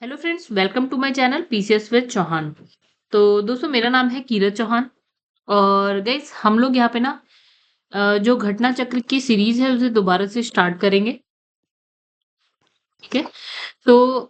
Hello friends, welcome to my channel PCS with Chauhan. तो दोस्तों, मेरा नाम है कीरत चौहान। और गाइस, हम लोग यहाँ पे ना जो घटना चक्र की सीरीज है उसे दोबारा से स्टार्ट करेंगे। ठीक है। तो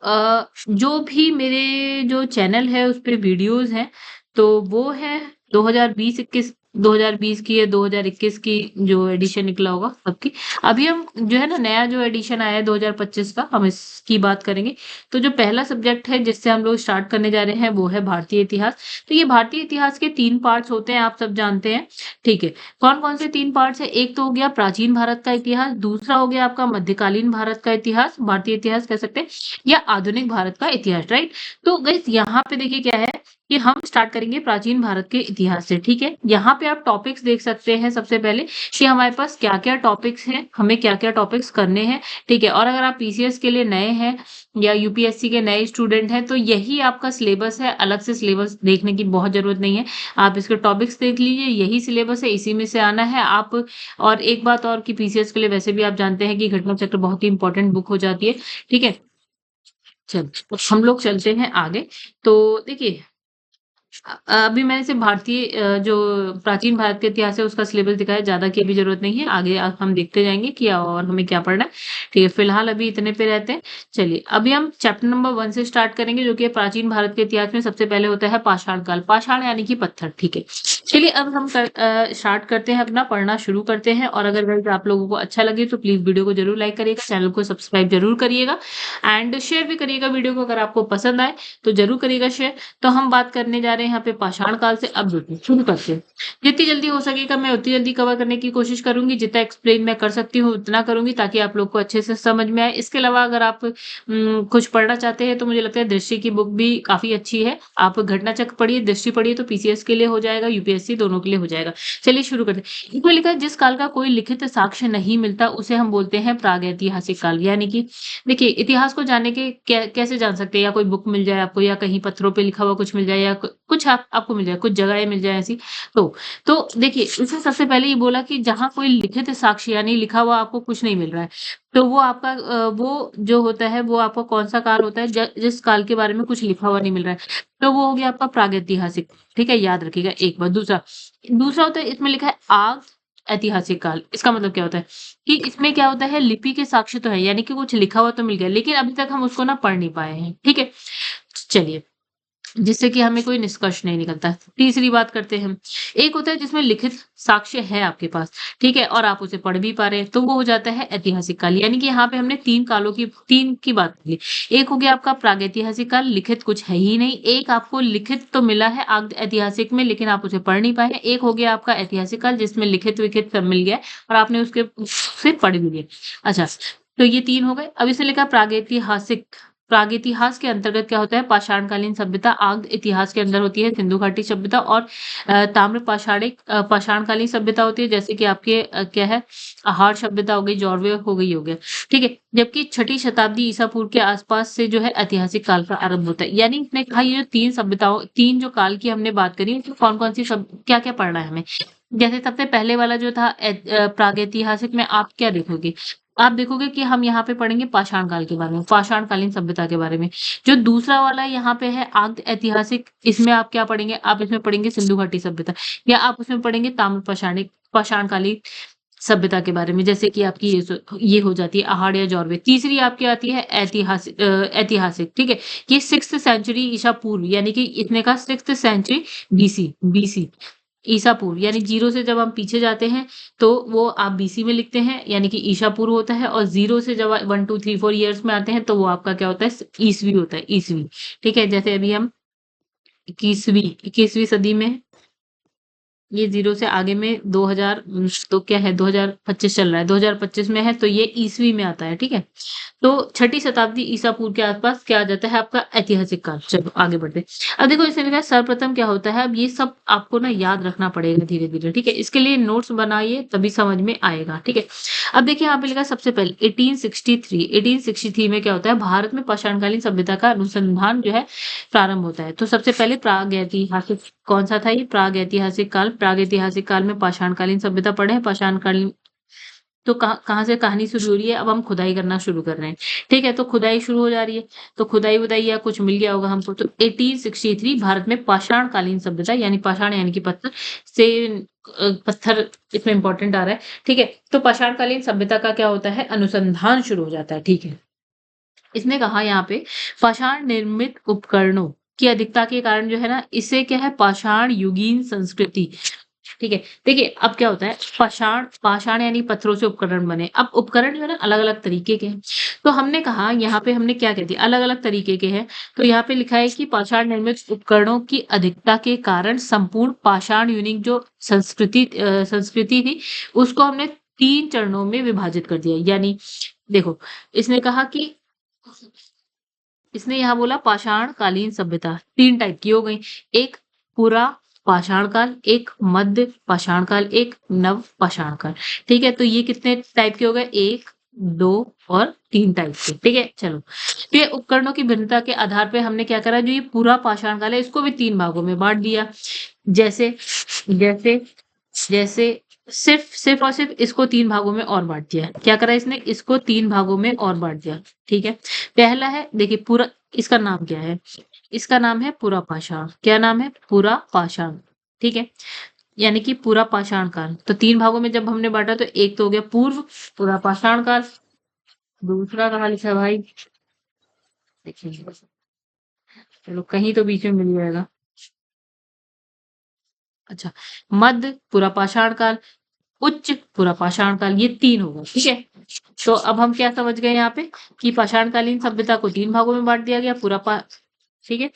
जो भी मेरे जो चैनल है उस पे वीडियोस हैं, तो वो है 2020-21, 2020 की या 2021 की जो एडिशन निकला होगा सबकी। अभी हम जो है ना, नया जो एडिशन आया है 2025 का, हम इसकी बात करेंगे। तो जो पहला सब्जेक्ट है जिससे हम लोग स्टार्ट करने जा रहे हैं वो है भारतीय इतिहास। तो ये भारतीय इतिहास के 3 पार्ट्स होते हैं, आप सब जानते हैं। ठीक है। कौन-कौन से 3 पार्ट्स हैं? एक तो हो गया प्राचीन भारत का इतिहास, दूसरा हो गया आपका मध्यकालीन भारत का इतिहास, भारतीय इतिहास कह सकते हैं, या आधुनिक भारत का इतिहास, राइट? तो गाइस, यहाँ पे देखिए क्या है कि हम स्टार्ट करेंगे प्राचीन भारत के इतिहास से। ठीक है। यहाँ पे आप टॉपिक्स देख सकते हैं सबसे पहले कि हमारे पास क्या-क्या टॉपिक्स हैं, हमें क्या-क्या टॉपिक्स करने हैं। ठीक है। और अगर आप पीसीएस के लिए नए हैं या यूपीएससी के नए स्टूडेंट हैं, तो यही आपका सिलेबस है, अलग से सिलेबस देखने की बहुत जरूरत नहीं है। आप इसके टॉपिक्स देख लीजिए, यही सिलेबस है, इसी में से आना है आप। और एक बात और कि पीसीएस के लिए वैसे भी आप जानते हैं कि घटना चक्र बहुत ही इंपॉर्टेंट बुक हो जाती है। ठीक है। चल, तो हम लोग चलते हैं आगे। तो देखिए, अभी मैंने सिर्फ भारतीय जो प्राचीन भारत का इतिहास है उसका सिलेबस दिखाया, ज़्यादा की अभी ज़रूरत नहीं है। आगे हम देखते जाएँगे कि और हमें क्या पढ़ना है। ठीक है, फिलहाल अभी इतने पे रहते हैं। चलिए, अभी हम चैप्टर नंबर 1 से स्टार्ट करेंगे, जो कि प्राचीन भारत के इतिहास में सबसे पहले होता है पाषाण काल। पाषाण यानी कि पत्थर। ठीक है। चलिए, अब हम स्टार्ट करते हैं, अपना पढ़ना शुरू करते हैं। और अगर गाइस आप लोगों को अच्छा लगे तो प्लीज़ वीडियो को ज़रूर लाइक करिएगा, चैनल को सब्सक्राइब ज़रूर करिएगा एंड शेयर भी करिएगा वीडियो को। अगर आपको पसंद आए तो ज़रूर करिएगा शेयर। तो हम बात करने जा रहे हैं यहाँ पे पाषाण काल से। अब देखिए, शुरू करते हैं। जितनी जल्दी हो सकेगा मैं उतनी जल्दी कवर करने की कोशिश करूंगी, जितना एक्सप्लेन मैं कर सकती हूँ उतना करूंगी, ताकि आप लोग को अच्छे से समझ में आए। इसके अलावा अगर आप कुछ पढ़ना चाहते हैं तो मुझे लगता है दृष्टि की बुक भी काफी अच्छी है। आप घटना चक्र पढ़िए, दृष्टि पढ़िए, तो पीसीएस के लिए हो जाएगा, यूपीएससी दोनों के लिए हो जाएगा। चलिए शुरू करते हैं। इसमें लिखा है, जिस काल का कोई लिखित साक्ष्य नहीं मिलता उसे हम बोलते हैं प्रागैतिहासिक काल। यानी कि देखिए, इतिहास को जानने के कैसे जान सकते हैं? या कोई बुक मिल जाए आपको, या कहीं पत्थरों पे लिखा हुआ कुछ मिल जाए, या कुछ आपको मिल जाए, कुछ जगहें मिल जाए ऐसी। तो देखिए, इसने सबसे पहले ये बोला कि जहाँ कोई लिखित साक्ष्य यानी लिखा हुआ आपको कुछ नहीं मिल रहा है, तो वो आपका वो जो होता है वो आपका कौन-सा काल होता है जिस काल के बारे में कुछ लिखा हुआ नहीं मिल रहा है। तो वो हो गया आपका प्रागैतिहासिक। ठीक है, याद रखिएगा एक बार। दूसरा दूसरा होता है, इसमें लिखा है ऐतिहासिक काल। इसका मतलब क्या होता है कि इसमें क्या होता है, लिपि के साक्ष्य तो है, यानी कि कुछ लिखा हुआ तो मिल गया, लेकिन अभी तक हम उसको ना पढ़ नहीं पाए हैं। ठीक है। चलिए, जिससे कि हमें कोई निष्कर्ष नहीं निकलता। तीसरी बात करते हैं हम। एक होता है जिसमें लिखित साक्ष्य है आपके पास, ठीक है, और आप उसे पढ़ भी पा रहे हैं, तो वो हो जाता है ऐतिहासिक काल। यानी कि यहाँ पे हमने 3 की बात की। एक हो गया आपका प्रागैतिहासिक काल, लिखित कुछ है ही नहीं। एक आपको लिखित तो मिला है ऐतिहासिक में, लेकिन आप उसे पढ़ नहीं पाए हैं। एक हो गया आपका ऐतिहासिक काल, जिसमें लिखित-विखित सब मिल गया है और आपने उससे पढ़ भी लिया। अच्छा, तो ये 3 हो गए। अब इसमें लिखा है प्रागैतिहासिक। प्रागैतिहास के अंतर्गत क्या होता है? पाषाणकालीन सभ्यता आग इतिहास के अंदर होती है सिंधु घाटी सभ्यता, और ताम्र पाषाणकालीन सभ्यता होती है, जैसे कि आपके क्या है, आहार सभ्यता हो गई, जौरवे हो गया। ठीक है। जबकि छठी शताब्दी ईसा पूर्व के आसपास से जो है ऐतिहासिक काल का आरंभ होता है। यानी इसने कहा, ये जो 3 जो काल की हमने बात करी, उसमें कौन-कौन सी सब क्या-क्या पढ़ना है हमें। जैसे सबसे पहले वाला जो था प्रागैतिहासिक में आप क्या देखोगे? आप देखोगे कि हम यहाँ पे पढ़ेंगे पाषाण काल के बारे में, पाषाणकालीन सभ्यता के बारे में। जो दूसरा वाला यहाँ पे है आग्द ऐतिहासिक, इसमें आप क्या पढ़ेंगे? आप इसमें पढ़ेंगे सिंधु घाटी सभ्यता, या आप उसमें पढ़ेंगे ताम्र पाषाणकालीन सभ्यता के बारे में, जैसे कि आपकी ये हो जाती है आहार या जौरवे। तीसरी आपकी आती है ऐतिहासिक, ठीक है? ये 6th सेंचुरी ईसा पूर्व, यानी कि इसने कहा 6th सेंचुरी बीसी ईसा पूर्व, यानी 0 से जब हम पीछे जाते हैं तो वो आप बीसी में लिखते हैं, यानी कि ईसा पूर्व होता है। और 0 से जब 1, 2, 3, 4 ईयर्स में आते हैं तो वो आपका क्या होता है, ईसवी होता है, ईसवी। ठीक है, जैसे अभी हम 21वीं सदी में, ये 0 से आगे में 2000, तो क्या है, 2025 चल रहा है, 2025 में है, तो ये ईसवी में आता है। ठीक है। तो छठी शताब्दी ईसा पूर्व के आसपास क्या आ जाता है आपका ऐतिहासिक काल। चलो आगे बढ़ते हैं। अब देखो, इसमें लिखा है सर्वप्रथम क्या होता है। अब ये सब आपको ना याद रखना पड़ेगा धीरे धीरे। ठीक है, इसके लिए नोट्स बनाइए, तभी समझ में आएगा। ठीक है। अब देखिए, यहाँ पे लिखा है सबसे पहले 1863 में क्या होता है, भारत में पाषाणकालीन सभ्यता का अनुसंधान जो है प्रारंभ होता है। तो सबसे पहले प्रागैतिहासिक कौन सा था, ये प्रागैतिहासिक काल। प्रागैतिहासिक काल में पाषाणकालीन सभ्यता पढ़े, पाषाणकालीन तो कहाँ से कहानी शुरू हो रही है, अब हम खुदाई करना शुरू कर रहे हैं, ठीक है? तो खुदाई शुरू हो जा रही है, तो खुदाई-वुदाई या कुछ मिल गया होगा हमको, तो 1863 भारत में पाषाणकालीन सभ्यता यानी पाषाण यानी कि पत्थर से पत्थर इसमें इम्पोर्टेंट आ रहा है, ठीक है? तो पाषाणकालीन सभ्यता का क्या होता है, अनुसंधान शुरू हो जाता है, ठीक है? इसने कहा यहाँ पे पाषाण निर्मित उपकरणों की अधिकता के कारण जो है ना, इसे क्या है पाषाण युगीन संस्कृति, ठीक है? देखिए अब क्या होता है, पाषाण पाषाण यानी पत्थरों से उपकरण बने। अब उपकरण जो है ना अलग-अलग तरीके के हैं। तो हमने कहा यहाँ पे हमने क्या कह दिया, अलग-अलग तरीके के हैं। तो यहाँ पे लिखा है कि पाषाण निर्मित उपकरणों की अधिकता के कारण संपूर्ण पाषाण युगीन जो संस्कृति थी, उसको हमने 3 चरणों में विभाजित कर दिया। यानी देखो, इसने कहा कि इसने यहाँ बोला पाषाणकालीन सभ्यता 3 टाइप की हो गई। एक पूरा पाषाण काल, एक मध्य पाषाण काल, एक नव पाषाण काल। ठीक है? तो ये कितने टाइप के हो गए? 1, 2 और 3 टाइप के। ठीक है? चलो। तो ये उपकरणों की भिन्नता के आधार पे हमने क्या करा, जो ये पूरा पाषाण काल है इसको भी 3 भागों में बाँट दिया। जैसे जैसे जैसे सिर्फ और सिर्फ इसको 3 भागों में और बाँट दिया है। क्या करा इसने? इसको 3 भागों में और बाँट दिया। ठीक है? पहला है देखिए पूरा, इसका नाम क्या है? इसका नाम है पुरापाषाण। क्या नाम है? पुरापाषाण। ठीक है? यानी कि पूरा पाषाण काल। तो 3 भागों में जब हमने बाँटा तो एक तो हो गया पूर्व पुरापाषाण काल, दूसरा कहाँ लिखा है भाई? देखिए, चलो कहीं तो बीच में मिल जाएगा। अच्छा, मध्य पुरापाषाण काल, उच्च पुरापाषाण काल, ये 3 हो गए। ठीक है? तो अब हम क्या समझ गए यहाँ पे कि पाषाणकालीन सभ्यता को 3 भागों में बाँट दिया गया। ठीक है?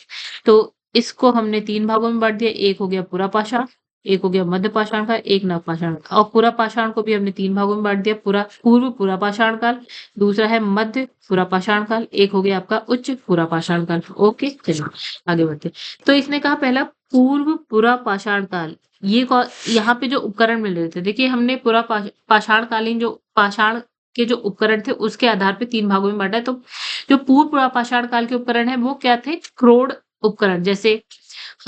तो इसको हमने 3 भागों में बाँट दिया। एक हो गया पुरापाषाण, एक हो गया मध्य पाषाण काल, एक नवपाषाण काल। और पुरापाषाण को भी हमने 3 भागों में बाँट दिया। पूर्व पुरापाषाण काल, दूसरा है मध्य पुरापाषाण काल, एक हो गया आपका उच्च पुरापाषाण काल। ओके, चलिए आगे बढ़ते हैं। तो इसने कहा पहला पूर्व पुरापाषाण काल, यहाँ पे जो उपकरण मिल रहे थे, देखिए हमने पाषाणकालीन जो पाषाण के जो उपकरण थे उसके आधार पे 3 भागों में बाँटा है। तो जो पूर्व पुरापाषाण काल के उपकरण हैं वो क्या थे? क्रोड उपकरण, जैसे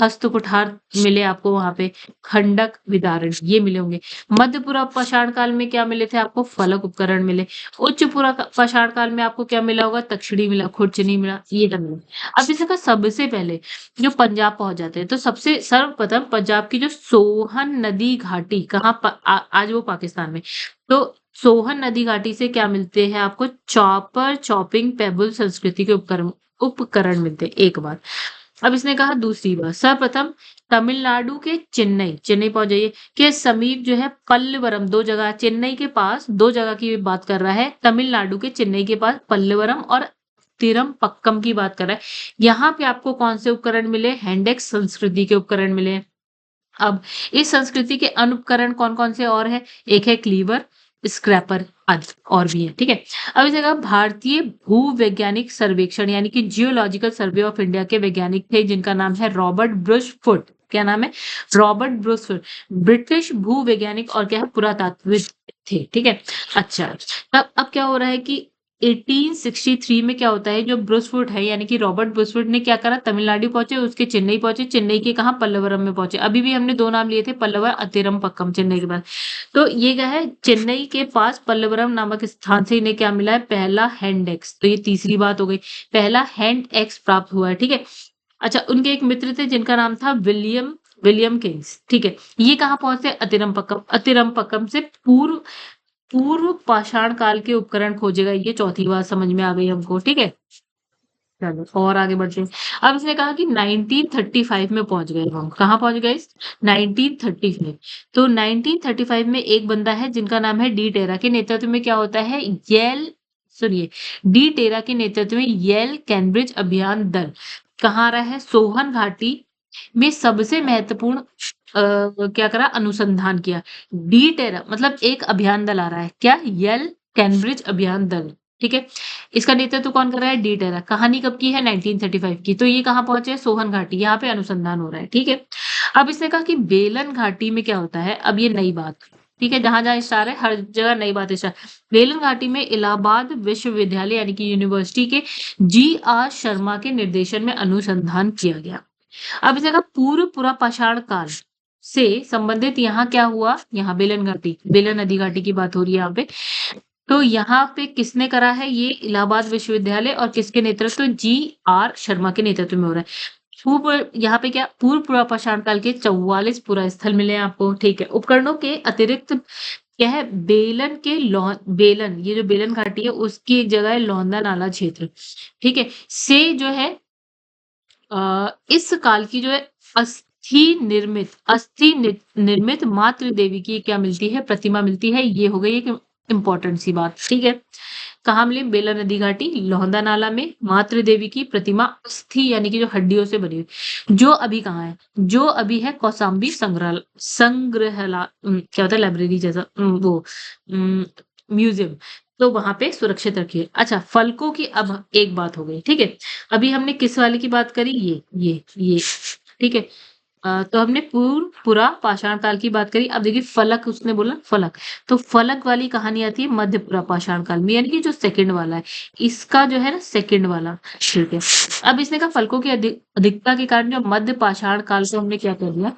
हस्त कुठार मिले आपको वहाँ पे, खंडक, विदारण ये मिले होंगे। मध्य पुरापाषाण काल में क्या मिले थे आपको? फलक उपकरण मिले। उच्च पुरापाषाण काल में आपको क्या मिला होगा? तक्षणी मिला, खुरचनी मिला, ये सब मिला। अब इसका सबसे पहले जो पंजाब पहुँच जाते हैं, तो सबसे सर्वप्रथम पंजाब की जो सोहन नदी घाटी कहाँ आज वो पाकिस्तान में। तो सोहन नदी घाटी से क्या मिलते हैं आपको? चॉपर, चॉपिंग, पेबल संस्कृति के उपकरण मिलते हैं। एक बात। अब इसने कहा दूसरी बात, सर्वप्रथम तमिलनाडु के चेन्नई पहुंच जाइए के समीप जो है पल्लवरम, 2 जगह चेन्नई के पास 2 जगह की बात कर रहा है। तमिलनाडु के चेन्नई के पास पल्लवरम और तिरमपक्कम की बात कर रहा है। यहाँ पे आपको कौन से उपकरण मिले? हैंडेक्स संस्कृति के उपकरण मिले। अब इस संस्कृति के अनुपकरण कौन-कौन से और हैं? एक है क्लीवर, स्क्रैपर आदि और भी है। ठीक है? अब इसे कहा भारतीय भूवैज्ञानिक सर्वेक्षण यानी कि जियोलॉजिकल सर्वे ऑफ इंडिया के वैज्ञानिक थे जिनका नाम है रॉबर्ट ब्रुशफुट। क्या नाम है? रॉबर्ट ब्रुशफुट। ब्रिटिश भूवैज्ञानिक और क्या है? पुरातात्विक थे। ठीक है? अच्छा, तब अब क्या हो रहा है कि 1863 में क्या होता है, जो ब्रुशफुट है यानी कि रॉबर्ट ब्रुशफुट ने क्या करा, तमिलनाडु पहुंचे, उसके चेन्नई पहुंचे, चेन्नई के कहा पल्लवरम में पहुंचे। अभी भी हमने 2 नाम लिए थे, पल्लवर अतिरमपक्कम, चेन्नई के पास। तो ये क्या है, चेन्नई के पास पल्लवरम नामक स्थान से इन्हें क्या मिला है? पहला हैंड एक्स। तो ये तीसरी बात हो गई, पहला हैंड एक्स प्राप्त हुआ है। ठीक है? अच्छा, उनके एक मित्र थे जिनका नाम था विलियम किंग्स। ठीक है? ये कहाँ पहुंचे? अतिरमपक्कम से पूर्व पाषाण काल के उपकरण खोजेगा। ये चौथी बात समझ में आ गई हमको। ठीक है? चलो और आगे बढ़ते हैं। अब इसने कहा कि 1935 में पहुंच गए हम। कहाँ पहुंच गए? 1935। तो 1935 में एक बंदा है जिनका नाम है डी टेरा, के नेतृत्व में क्या होता है? सुनिए, डी टेरा के नेतृत्व में येल कैम्ब्रिज अभियान दल कहाँ आ रहा है? सोहन घाटी में सबसे महत्वपूर्ण क्या करा? अनुसंधान किया। डी टेरा मतलब एक अभियान दल आ रहा है। क्या? येल कैम्ब्रिज अभियान दल। ठीक है? इसका नेतृत्व कौन कर रहा है? डी टेरा। कहानी कब की है? 1935 की। तो ये कहाँ पहुंचे? सोहन घाटी। यहाँ पे अनुसंधान हो रहा है। ठीक है? अब इसने कहा कि बेलन घाटी में क्या होता है? अब ये नई बात। ठीक है? जहां-जहां स्टार है हर जगह नई बात स्टार। बेलन घाटी में इलाहाबाद विश्वविद्यालय यानी कि यूनिवर्सिटी के जी.आर. शर्मा के निर्देशन में अनुसंधान किया गया। अब इसने कहा पूर्व पुरापाषाण काल से संबंधित यहाँ क्या हुआ, यहाँ बेलन घाटी, बेलन नदी घाटी की बात हो रही है यहाँ पे। तो यहाँ पे किसने करा है, ये इलाहाबाद विश्वविद्यालय और किसके नेतृत्व, जी.आर. शर्मा के नेतृत्व में हो रहा है। यहाँ पे क्या पूर्व पुरापाषाण काल के 44 पुरास्थल मिले हैं आपको, ठीक है। उपकरणों के अतिरिक्त क्या है, बेलन, ये जो बेलन घाटी है उसकी एक जगह है लौंदा नाला क्षेत्र, ठीक है। से जो है इस काल की जो है अस्थि निर्मित मातृ देवी की क्या मिलती है, प्रतिमा मिलती है। ये हो गई एक इम्पोर्टेंट सी बात, ठीक है। कहाँ मिले, बेला नदी घाटी, लोहंदा नाला में मातृ देवी की प्रतिमा अस्थि यानी कि जो हड्डियों से बनी हुई, जो अभी कहाँ है, जो अभी है कौसाम्बी संग्रहला क्या होता है, लाइब्रेरी जैसा वो म्यूजियम, तो वहां पे सुरक्षित रखिए। अच्छा, फलकों की अब एक बात हो गई, ठीक है। अभी हमने किस वाले की बात करी, ये ठीक है। तो हमने पूरा पाषाण काल की बात करी। अब देखिए फलक, उसने बोला फलक, तो फलक वाली कहानी आती है मध्य पूरा पाषाण काल में, यानी कि जो सेकंड वाला है, इसका जो है ना सेकंड वाला, ठीक है। अब इसने कहा फलकों की अधिकता के कारण जो मध्य पाषाण काल को हमने क्या कर दिया,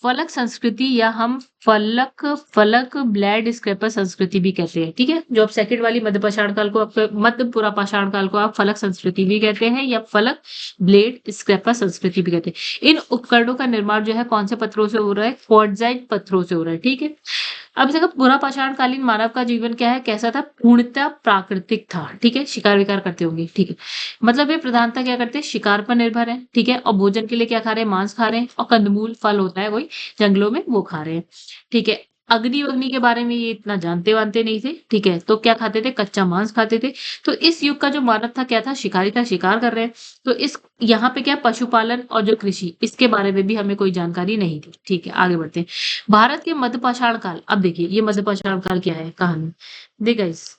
फलक संस्कृति, या हम फलक ब्लेड स्क्रैपर संस्कृति भी कहते हैं, ठीक है। जो आप सेकंड वाली मध्य पाषाण काल को, आप मध्य पूरा पाषाण काल को आप फलक संस्कृति भी कहते हैं या फलक ब्लेड स्क्रैपर संस्कृति भी कहते हैं। इन उपकरणों का निर्माण जो है कौन से पत्थरों से हो रहा है, क्वार्टजाइट पत्थरों से हो रहा है, ठीक है। अब देखो पूरा पाषाण कालीन मानव का जीवन क्या है, कैसा था, पूर्णतः प्राकृतिक था, ठीक है। शिकार विकार करते होंगे, ठीक है। मतलब वे प्रधानता क्या करते हैं, शिकार पर निर्भर है, ठीक है। और भोजन के लिए क्या खा रहे हैं, मांस खा रहे हैं, और कंदमूल फल होता है कोई जंगलों में, वो खा रहे हैं, ठीक है। अग्नि वग्नि के बारे में ये इतना जानते वानते नहीं थे, ठीक है। तो क्या खाते थे, कच्चा मांस खाते थे। तो इस युग का जो मानव था क्या था, शिकारी था, शिकार कर रहे हैं। तो इस यहाँ पे क्या पशुपालन और जो कृषि, इसके बारे में भी हमें कोई जानकारी नहीं थी, ठीक है। आगे बढ़ते हैं। भारत के मध्य पाषाण काल, अब देखिए ये मध्य पाषाण काल क्या है कहानी, देखा इस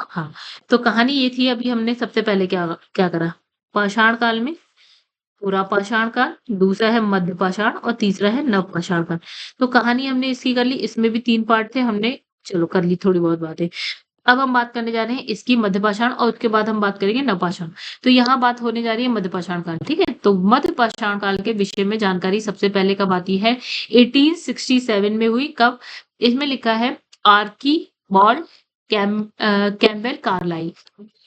हाँ, तो कहानी ये थी। अभी हमने सबसे पहले क्या क्या करा, पाषाण काल में पूरा पाषाण काल, दूसरा है मध्य पाषाण और तीसरा है नव पाषाण काल। तो कहानी हमने इसकी कर ली, इसमें भी 3 पार्ट थे, हमने चलो कर ली थोड़ी बहुत बातें। अब हम बात करने जा रहे हैं इसकी मध्य पाषाण, और उसके बाद हम बात करेंगे नव पाषाण। तो यहाँ बात होने जा रही है मध्य पाषाण काल, ठीक है। तो मध्य पाषाण काल के विषय में जानकारी सबसे पहले कब आती है, 1867 में हुई। कब, इसमें लिखा है आर्कीबॉल्ड कैम्पबेल कार्लाइल,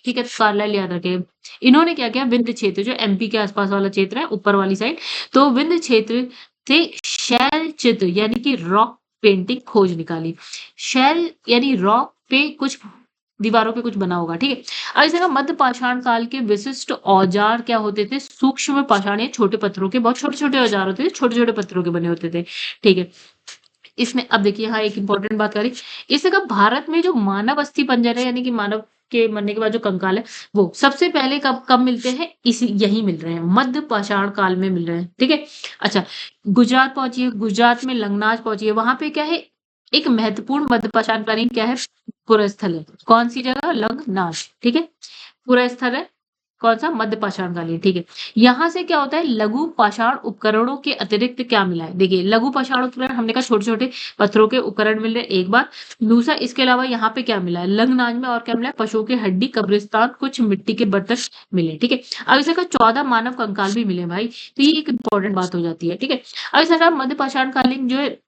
ठीक है। कार्लाइल याद रखे। इन्होंने क्या किया, विंध्य क्षेत्र जो एमपी के आसपास वाला क्षेत्र है, ऊपर वाली साइड, तो विंध्य क्षेत्र से शैल चित्र यानी कि रॉक पेंटिंग खोज निकाली। शैल यानी रॉक पे कुछ दीवारों पे कुछ बना होगा, ठीक है। अब इस जगह मध्य पाषाण काल के विशिष्ट औजार क्या होते थे, सूक्ष्म पाषाण या छोटे पत्थरों के, बहुत छोटे छोटे औजार होते थे, छोटे छोटे पत्थरों के बने होते थे, ठीक है। इसमें अब देखिए यहाँ एक इंपॉर्टेंट बात करी, इस जगह भारत में जो मानव अस्थि पंजर है, यानी कि मानव के मरने के बाद जो कंकाल है, वो सबसे पहले कब कब मिलते हैं, इसी यही मिल रहे हैं, मध्य पाषाण काल में मिल रहे हैं, ठीक है। अच्छा, गुजरात पहुंचिए, गुजरात में लंगनाज पहुंचिए, वहां पे क्या है, एक महत्वपूर्ण मध्य पाषाण कालीन क्या है, पुरस्थल है। कौन सी जगह, लंगनाज, ठीक है। पुरस्थल है कौन सा, मध्य पाषाण कालीन, ठीक है। यहाँ से क्या होता है, लघु पाषाण उपकरणों के अतिरिक्त क्या मिला है, देखिए लघु पाषाण उपकरण हमने कहा छोटे छोटे पत्थरों के उपकरण मिल रहे, एक बात। दूसरा, इसके अलावा यहाँ पे क्या मिला है, लंगनाज में और क्या मिला है, पशुओं की हड्डी, कब्रिस्तान, कुछ मिट्टी के बर्तन मिले, ठीक है। अब इसे का 14 मानव कंकाल भी मिले भाई, तो ये एक इंपॉर्टेंट बात हो जाती है, ठीक है। अब इसे मध्य पाषाण कालीन जो है,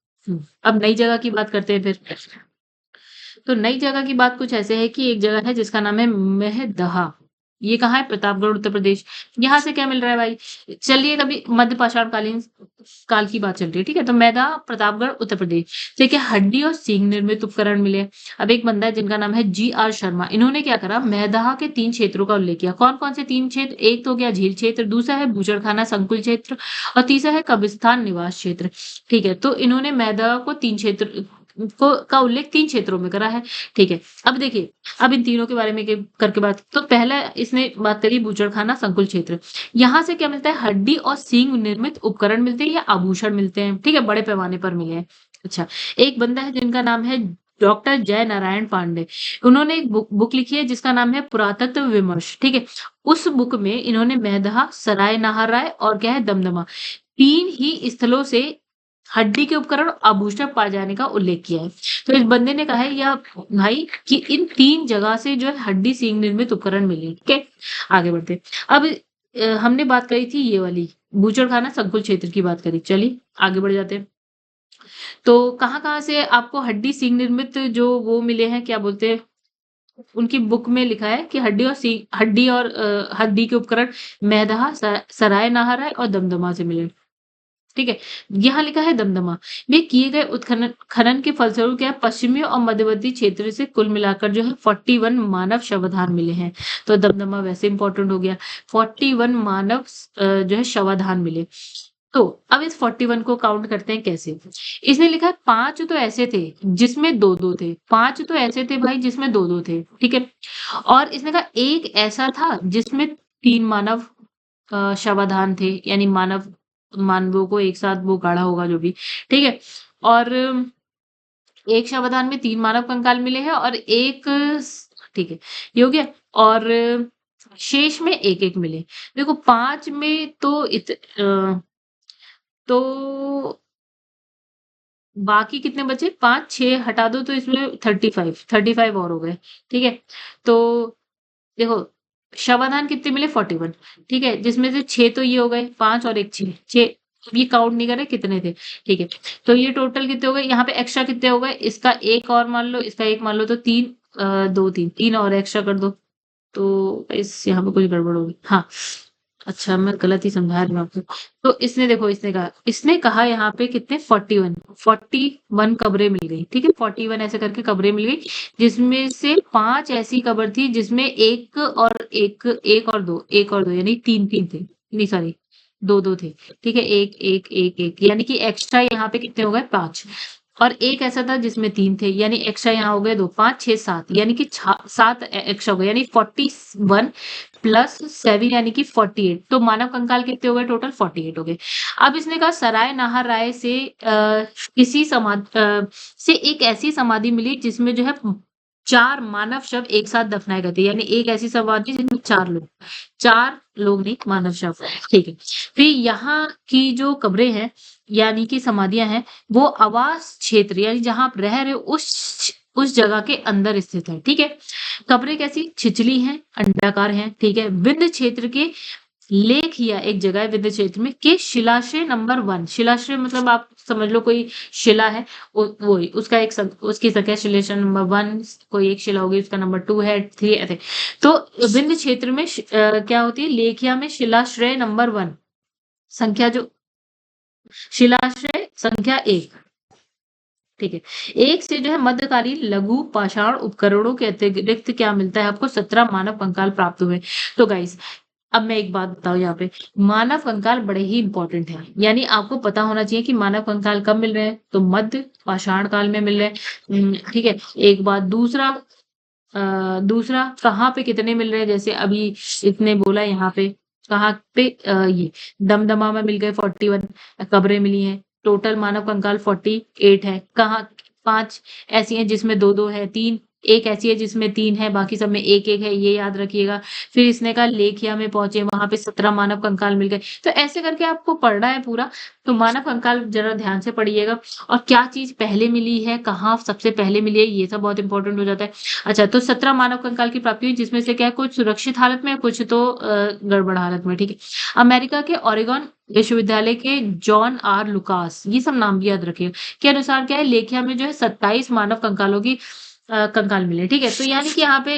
अब नई जगह की बात करते हैं फिर। तो नई जगह की बात कुछ ऐसे है कि एक जगह है जिसका नाम है मेहदहा, ये कहाँ है, प्रतापगढ़ उत्तर प्रदेश। यहाँ से क्या मिल रहा है भाई, चलिए कभी मध्य पाषाण कालीन काल की बात चल रही है, ठीक है। तो मैदा, प्रतापगढ़ उत्तर प्रदेश, ठीक है। हड्डी और सींग निर्मित उपकरण मिले। अब एक बंदा है जिनका नाम है जी.आर. शर्मा, इन्होंने क्या करा, मैदाहा के 3 क्षेत्रों का उल्लेख किया। कौन कौन से 3 क्षेत्र, एक तो गया झील क्षेत्र, दूसरा है बूचड़खाना संकुल क्षेत्र, और तीसरा है कब्रिस्तान निवास क्षेत्र, ठीक है। तो इन्होंने मैदाहा को 3 क्षेत्र का उल्लेख 3 क्षेत्रों में करा है, ठीक है। अब देखिए, अब इन तीनों के बारे में करके बात, तो पहला इसने बात करी बूचड़खाना संकुल क्षेत्र, यहाँ से क्या मिलता है, हड्डी और सींग निर्मित उपकरण मिलते हैं या आभूषण मिलते हैं, ठीक है, बड़े पैमाने पर मिले हैं। अच्छा, एक बंदा है जिनका नाम है डॉक्टर जय नारायण पांडे, उन्होंने एक बुक लिखी है जिसका नाम है पुरातत्व विमर्श, ठीक है। उस बुक में इन्होंने मैदहा, सराय नाहर और क्या है, दमदमा, 3 ही स्थलों से हड्डी के उपकरण आभूषण पाए जाने का उल्लेख किया है। तो इस बंदे ने कहा है या भाई कि इन 3 जगह से जो है हड्डी सींग निर्मित उपकरण मिले, ठीक है। आगे बढ़ते, अब हमने बात करी थी ये वाली, बूचड़खाना संकुल क्षेत्र की बात करी। चलिए आगे बढ़ जाते हैं। तो कहाँ-कहाँ से आपको हड्डी सींग निर्मित जो वो मिले हैं, क्या बोलते हैं, उनकी बुक में लिखा है कि हड्डी के उपकरण मैदहा, सराय नाहर और दमदमा से मिले। ठीक है? यहाँ लिखा है दमदमा में किए गए उत्खनन खनन के फलस्वरूप क्या है, पश्चिमी और मध्यवर्ती क्षेत्र से कुल मिलाकर जो है 41 मानव शवाधान मिले हैं। तो दमदमा वैसे इंपॉर्टेंट हो गया। 41 मानव जो है शवाधान मिले। तो अब इस 41 को काउंट करते हैं कैसे? इसने लिखा है 5 तो ऐसे थे जिसमें 2-2 थे। 5 तो ऐसे थे भाई जिसमें 2-2 थे। ठीक है? और इसने कहा एक ऐसा था जिसमें 3 मानव शवाधान थे, यानी मानवों को एक साथ वो गाढ़ा होगा जो भी, ठीक है? और एक शवाधान में 3 मानव कंकाल मिले हैं और एक ठीक है, ये हो गया। और शेष में 1-1 मिले। देखो 5 में तो बाकी कितने बचे? 5, 6 हटा दो तो इसमें 35 और हो गए, ठीक है? तो देखो शवाधान कितने मिले? 41, ठीक है? जिसमें से 6 तो ये हो गए, 5 और 1 6 ये काउंट नहीं करे कितने थे, ठीक है? तो ये टोटल कितने हो गए? यहाँ पे एक्स्ट्रा कितने हो गए? इसका 1 और मान लो, इसका 1 मान लो, तो 3 2 3 और एक्स्ट्रा कर दो। तो इस यहाँ पे कुछ गड़बड़ होगी। हाँ, अच्छा मैं गलत ही समझा रही हूँ आपको। तो इसने कहा यहाँ पे कितने 41 कब्रें मिल गई, ठीक है? 41 ऐसे करके कब्रें मिल गई, जिसमें से 5 ऐसी कब्र थी जिसमें एक और दो यानी 3-3 थे। नहीं सॉरी, 2-2 थे, ठीक है? 1 यानी कि एक्स्ट्रा यहाँ पे कितने हो गए? 5। और एक ऐसा था जिसमें 3 थे, यानी एक्स्ट्रा यहाँ हो गए 2, 5, 6, 7 यानी कि 7 एक्स्ट्रा हो गए, यानी 41 प्लस 7 यानी कि 48। तो मानव कंकाल कितने हो गए? टोटल 48 हो गए। अब इसने कहा सराय नाहर राय से से एक ऐसी समाधि मिली जिसमें जो है 4 मानव शव एक साथ दफनाए गए थे, यानी एक ऐसी समाधि जिसमें 4 लोग नहीं, मानव शव, ठीक है? फिर यहाँ की जो कब्रें हैं, यानी कि समाधियां हैं, वो आवास क्षेत्र यानी जहां आप रह रहे हो उस जगह के अंदर स्थित है, ठीक है? कब्रें कैसी? छिछली हैं, अंडाकार हैं, ठीक है? विंध्य क्षेत्र के लेखिया एक जगह है विंध्य क्षेत्र में के शिलाश्रय नंबर 1। शिलाश्रय मतलब आप समझ लो कोई शिला है, वो ही उसका उसकी संख्या शिलाश्रय नंबर 1, कोई एक शिला होगी, उसका नंबर 2 है, 3 ऐसे। तो विंध्य क्षेत्र में क्या होती है? लेखिया में शिलाश्रय नंबर 1 संख्या जो शिलाश्रय संख्या 1, ठीक है? एक से जो है मध्यकालीन लघु पाषाण उपकरणों के अतिरिक्त क्या मिलता है आपको? 17 मानव कंकाल प्राप्त हुए। तो गाइस अब मैं एक बात बताऊं, यहाँ पे मानव कंकाल बड़े ही इंपॉर्टेंट है, यानी आपको पता होना चाहिए कि मानव कंकाल कब मिल रहे हैं, तो मध्य पाषाण काल में मिल रहे हैं। ठीक है, एक बात। दूसरा कहाँ पे कितने मिल रहे हैं, जैसे अभी इसने बोला यहाँ पे, कहाँ पे ये दमदमा में मिल गए 41 कब्रें मिली हैं। टोटल मानव कंकाल 48 है। कहाँ 5 ऐसी हैं जिसमें 2-2 है, 3 एक ऐसी है जिसमें 3 है, बाकी सब में 1-1 है, ये याद रखिएगा। फिर इसने कहा लेखिया में पहुंचे, वहां पे 17 मानव कंकाल मिल गए। तो ऐसे करके आपको पढ़ना है पूरा। तो मानव कंकाल जरा ध्यान से पढ़िएगा, और क्या चीज पहले मिली है, कहाँ सबसे पहले मिली है, ये सब बहुत इंपॉर्टेंट हो जाता है। अच्छा, तो 17 मानव कंकाल की प्राप्ति हुई, जिसमें से क्या है, कुछ सुरक्षित हालत में, कुछ तो गड़बड़ हालत में, ठीक है? अमेरिका के ओरेगन विश्वविद्यालय के जॉन आर लुकास, ये सब नाम भी याद रखिएगा, के अनुसार क्या है, लेखिया में जो है 27 मानव कंकालों की कंकाल मिले, ठीक है? तो यानी कि यहाँ पे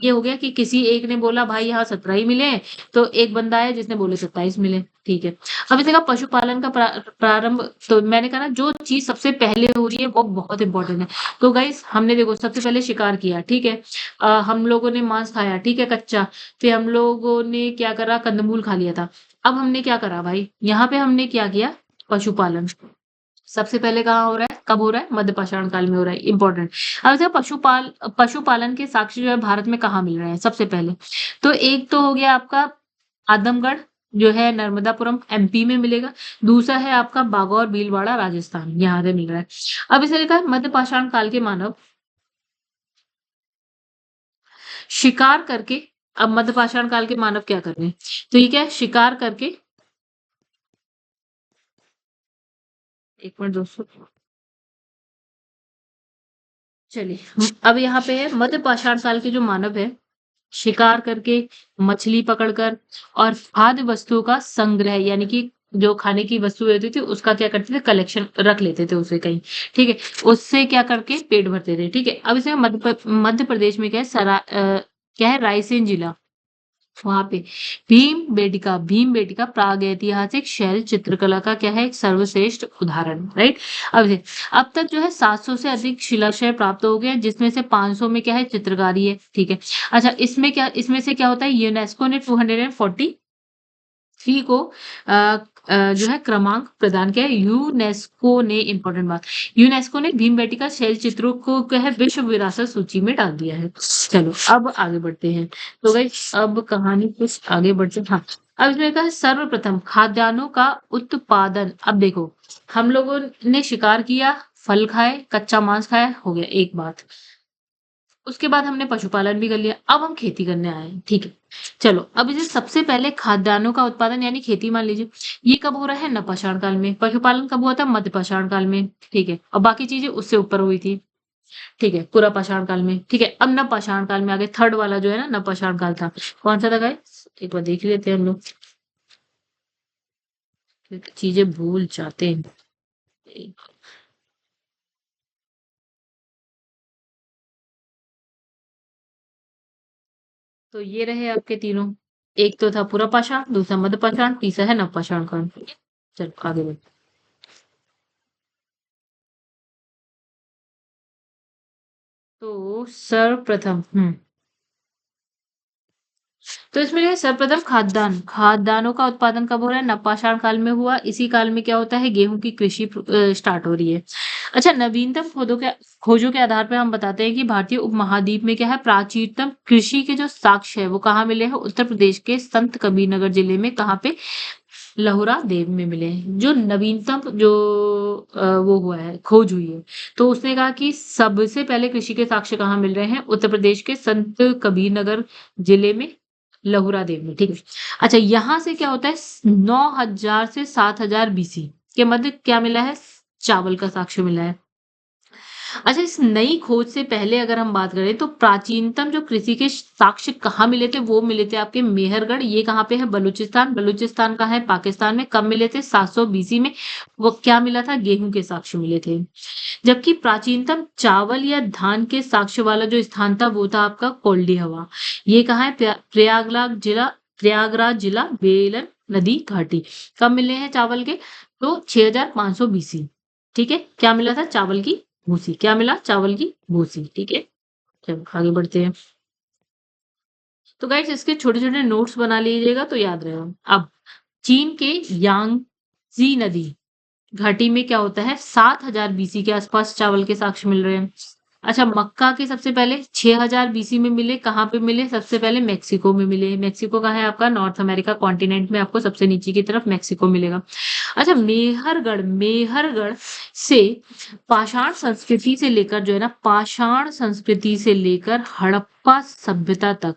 ये हो गया कि किसी एक ने बोला भाई यहाँ 17 ही मिले हैं, तो एक बंदा है जिसने बोले 27 मिले, ठीक है? अब इसे कहा पशुपालन का प्रारंभ। तो मैंने कहा ना, जो चीज सबसे पहले हो रही है वो बहुत इंपॉर्टेंट है। तो गाइस हमने देखो सबसे पहले शिकार किया, ठीक है? हम लोगों ने मांस खाया, ठीक है, कच्चा। फिर हम लोगों ने क्या करा, कंदमूल खा लिया था। अब हमने क्या करा भाई, यहाँ पे हमने क्या किया, पशुपालन। सबसे पहले कहाँ हो रहा है, कब हो रहा है? मध्य पाषाण काल में हो रहा है, इंपॉर्टेंट। अब देखो पशुपालन के साक्ष्य जो है भारत में कहाँ मिल रहे हैं सबसे पहले? तो एक तो हो गया आपका आदमगढ़, जो है नर्मदापुरम एमपी में मिलेगा। दूसरा है आपका बागौर भीलवाड़ा राजस्थान, यहाँ से मिल रहा है। अब इसे लिखा है मध्य पाषाण काल के मानव शिकार करके। अब मध्य पाषाण काल के मानव क्या कर रहे हैं, तो ये क्या है, शिकार करके। एक मिनट दोस्तों, चलिए अब यहाँ पे है मध्य पाषाण काल के जो मानव है, शिकार करके, मछली पकड़कर और खाद्य वस्तुओं का संग्रह यानी कि जो खाने की वस्तुएँ होती थी उसका क्या करते थे कलेक्शन रख लेते थे उसे कहीं, ठीक है? उससे क्या करके पेट भरते थे, ठीक है? अब इसमें मध्य प्रदेश में क्या है क्या है रायसेन जिला वहाँ पे भीमबेटका प्रागैतिहासिक शैल चित्रकला का क्या है एक सर्वश्रेष्ठ उदाहरण, राइट? अब तक जो है 700 से अधिक शिलाशय प्राप्त हो गए हैं, जिसमें से 500 में क्या है चित्रकारी है, ठीक है? अच्छा इसमें से क्या होता है यूनेस्को ने 243 को अ जो है क्रमांक प्रदान किया है। यूनेस्को ने भीमबेटका शैल चित्रों को क्या है विश्व विरासत सूची में डाल दिया है। चलो अब आगे बढ़ते हैं। तो गाइस अब कहानी कुछ आगे बढ़ते हैं। हाँ, अब इसमें कहा है सर्वप्रथम खाद्यान्नों का उत्पादन। अब देखो हम लोगों ने शिकार किया, फल खाए, कच्चा मांस खाया, हो गया एक बात। उसके बाद हमने पशुपालन भी कर लिया, अब हम खेती करने आए हैं, ठीक है। चलो अब इसे सबसे पहले खाद्यान्नों का उत्पादन यानी खेती मान लीजिए, ये कब हो रहा है नवपाषाण काल में, पशुपालन कब हुआ था मध्यपाषाण काल में, ठीक है। और बाकी चीजें उससे ऊपर हुई थी, ठीक है, पूरा पाषाण काल में, ठीक है। अब नवपाषाण काल में आगे थर्ड वाला जो है ना नवपाषाण काल था, कौन सा था गाइस एक बार देख लेते हैं हम लोग, क्योंकि चीजें भूल जाते हैं। तो ये रहे आपके तीनों, एक तो था पूरा पाषाण, दूसरा मध्य पाषाण, तीसरा है नवपाषाण काल। चलो आगे बढ़ो। तो सर्वप्रथम तो इसमें जो है सर्वप्रथम खाद्यान्नों का उत्पादन कब हो रहा है नवपाषाण काल में हुआ। इसी काल में क्या होता है गेहूं की कृषि स्टार्ट हो रही है। अच्छा नवीनतम खोजों के आधार पर हम बताते हैं कि भारतीय उपमहाद्वीप में क्या है प्राचीनतम कृषि के जो साक्ष्य है वो कहाँ मिले हैं उत्तर प्रदेश के संत कबीरनगर जिले में, कहाँ पे लहुरा देव में मिले हैं। जो नवीनतम जो वो हुआ है खोज हुई है, तो उसने कहा कि सबसे पहले कृषि के साक्ष्य कहाँ मिल रहे हैं उत्तर प्रदेश के संत कबीर नगर जिले में लहुरा देव में, ठीक है। अच्छा यहाँ से क्या होता है 9,000 से 7,000 बीसी के मध्य क्या मिला है चावल का साक्ष्य मिला है। अच्छा इस नई खोज से पहले अगर हम बात करें तो प्राचीनतम जो कृषि के साक्ष्य कहाँ मिले थे वो मिले थे आपके मेहरगढ़, ये कहाँ पे है बलूचिस्तान का है पाकिस्तान में, कब मिले थे 700 बीसी में। वो क्या मिला था गेहूं के साक्ष्य मिले थे। जबकि प्राचीनतम चावल या धान के साक्ष्य वाला जो स्थान था वो था आपका कोल्डी हवा, ये कहाँ है प्रयागराज जिला बेलन नदी घाटी। कब मिले हैं चावल के तो 6500 बीसी, ठीक है। क्या मिला था चावल की भूसी, क्या मिला चावल की भूसी, ठीक है। चलो आगे बढ़ते हैं। तो गाइस इसके छोटे छोटे नोट्स बना लीजिएगा तो याद रहेगा। अब चीन के यांगजी नदी घाटी में क्या होता है 7,000 बीसी के आसपास चावल के साक्ष्य मिल रहे हैं। अच्छा मक्का के सबसे पहले 6,000 बीसी में मिले, कहाँ पे मिले सबसे पहले मेक्सिको में मिले। मेक्सिको का है आपका नॉर्थ अमेरिका कॉन्टिनेंट में, आपको सबसे नीचे की तरफ मेक्सिको मिलेगा। अच्छा मेहरगढ़ से पाषाण संस्कृति से लेकर जो है ना पाषाण संस्कृति से लेकर हड़प्पा सभ्यता तक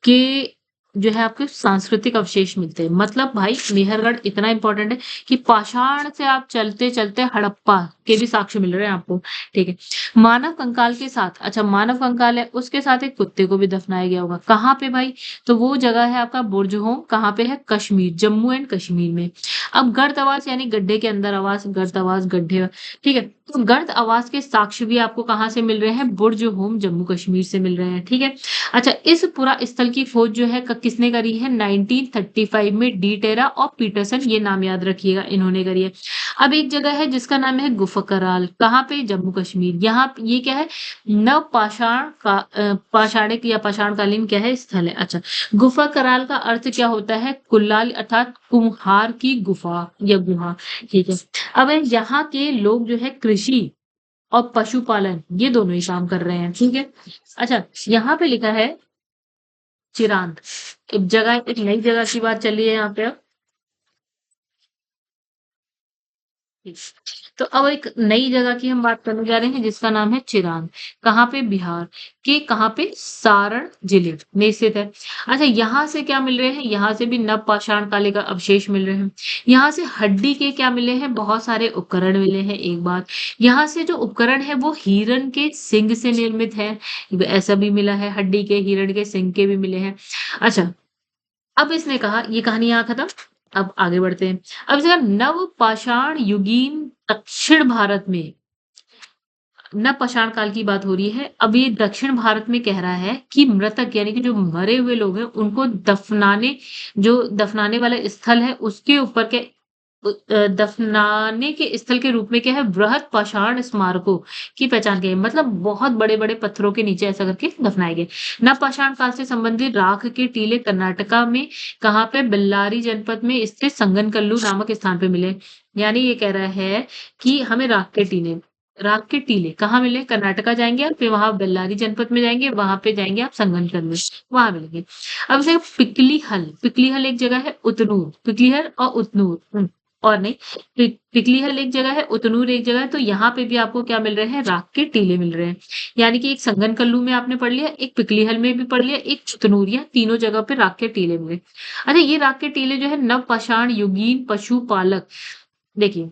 के जो है आपके सांस्कृतिक अवशेष मिलते हैं। मतलब भाई मेहरगढ़ इतना इंपॉर्टेंट है कि पाषाण से आप चलते चलते हड़प्पा के भी साक्ष्य मिल रहे हैं आपको, ठीक है। मानव कंकाल के साथ, अच्छा मानव कंकाल है उसके साथ एक कुत्ते को भी दफनाया गया होगा, कहाँ पे भाई तो वो जगह है आपका बुर्जहोम, कहाँ पे है कश्मीर जम्मू एंड कश्मीर में। अब गर्त आवास यानी गड्ढे के अंदर आवास, गर्त आवास गड्ढे, ठीक है। तो गर्त आवास के साक्ष्य भी आपको कहाँ से मिल रहे हैं बुर्ज होम जम्मू कश्मीर से मिल रहे हैं, ठीक है। अच्छा इस पूरा स्थल की खोज जो है किसने करी है 1935 में डी टेरा और पीटरसन, ये नाम याद रखिएगा इन्होंने करी है। अब एक जगह है जिसका नाम है गुफा कराल, कहाँ पे जम्मू कश्मीर, यहाँ ये क्या है नव पाषाण का पाषाणिक या पाषाणकालीन क्या है स्थल है। अच्छा गुफा कराल का अर्थ क्या होता है कुल्लाल अर्थात कुम्हार की गुफा या गुहा, ठीक है। अब यहाँ के लोग जो है कृषि और पशुपालन ये दोनों ही काम कर रहे हैं, ठीक है। अच्छा यहाँ पे लिखा है चिरांद, एक नई जगह की बात चली है यहाँ पे। अब ठीक। तो अब एक नई जगह की हम बात करने जा रहे हैं जिसका नाम है चिरांद। कहाँ पे? बिहार के कहाँ पे? सारण जिले में स्थित है। अच्छा, यहाँ से क्या मिल रहे हैं? यहाँ से भी नवपाषाण काले का अवशेष मिल रहे हैं। यहाँ से हड्डी के क्या मिले हैं? बहुत सारे उपकरण मिले हैं। एक बात, यहाँ से जो उपकरण है वो हिरण के सिंग से निर्मित है। ऐसा भी मिला है, हड्डी के, हिरण के सिंग के भी मिले हैं। अच्छा, अब इसने कहा ये कहानी यहाँ खत्म। अब आगे बढ़ते हैं। अब इसका नव पाषाण युगीन दक्षिण भारत में, नव पाषाण काल की बात हो रही है। अब ये दक्षिण भारत में कह रहा है कि मृतक यानी कि जो मरे हुए लोग हैं उनको दफनाने, जो दफनाने वाला स्थल है उसके ऊपर के दफनाने के स्थल के रूप में क्या है? बृहद पाषाण स्मारकों की पहचान की है। मतलब बहुत बड़े-बड़े पत्थरों के नीचे ऐसा करके दफनाए गए। नवपाषाण काल से संबंधित राख के टीले कर्नाटका में कहाँ पे? बेल्लारी जनपद में स्थित संगनकल्लू नामक स्थान पे मिले। यानी ये कह रहा है कि हमें राख के टीले कहाँ मिले? कर्नाटका जाएँगे आप, फिर वहाँ बेल्लारी जनपद में जाएँगे, वहाँ पे जाएँगे आप संगनकल्लू, वहाँ मिलेंगे। अब जैसे पिकलीहल एक जगह है, उतनूर, पिकलीहल और उतनूर और नहीं, पिकलीहल एक जगह है, उतनूर एक जगह है, तो यहाँ पे भी आपको क्या मिल रहे हैं? राख के टीले मिल रहे हैं। यानी कि एक संगनकल्लू में आपने पढ़ लिया, एक पिकलीहल में भी पढ़ लिया, एक उतनूर, या तीनों जगह पे राख के टीले मिले। अच्छा, ये राख के टीले जो है नवपाषाण युगीन पशुपालक, देखिए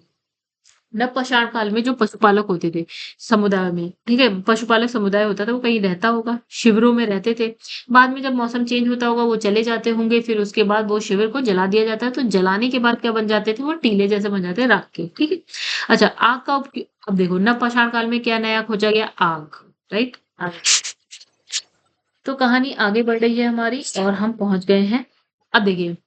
नवपाषाण काल में जो पशुपालक होते थे समुदाय में, ठीक है? पशुपालक समुदाय होता था, वो कहीं रहता होगा, शिविरों में रहते थे। बाद में जब मौसम चेंज होता होगा, वो चले जाते होंगे, फिर उसके बाद वो शिविर को जला दिया जाता है, तो जलाने के बाद क्या बन जाते थे? वो टीले जैसे बन जाते हैं राख के, ठीक है? अच्छा, आग का अब देखो नवपाषाण काल में क्या नया खोजा गया? आग, राइट? आग। तो कहानी आगे बढ़ रही है हमारी और हम पहुंच गए हैं। अब देखिए,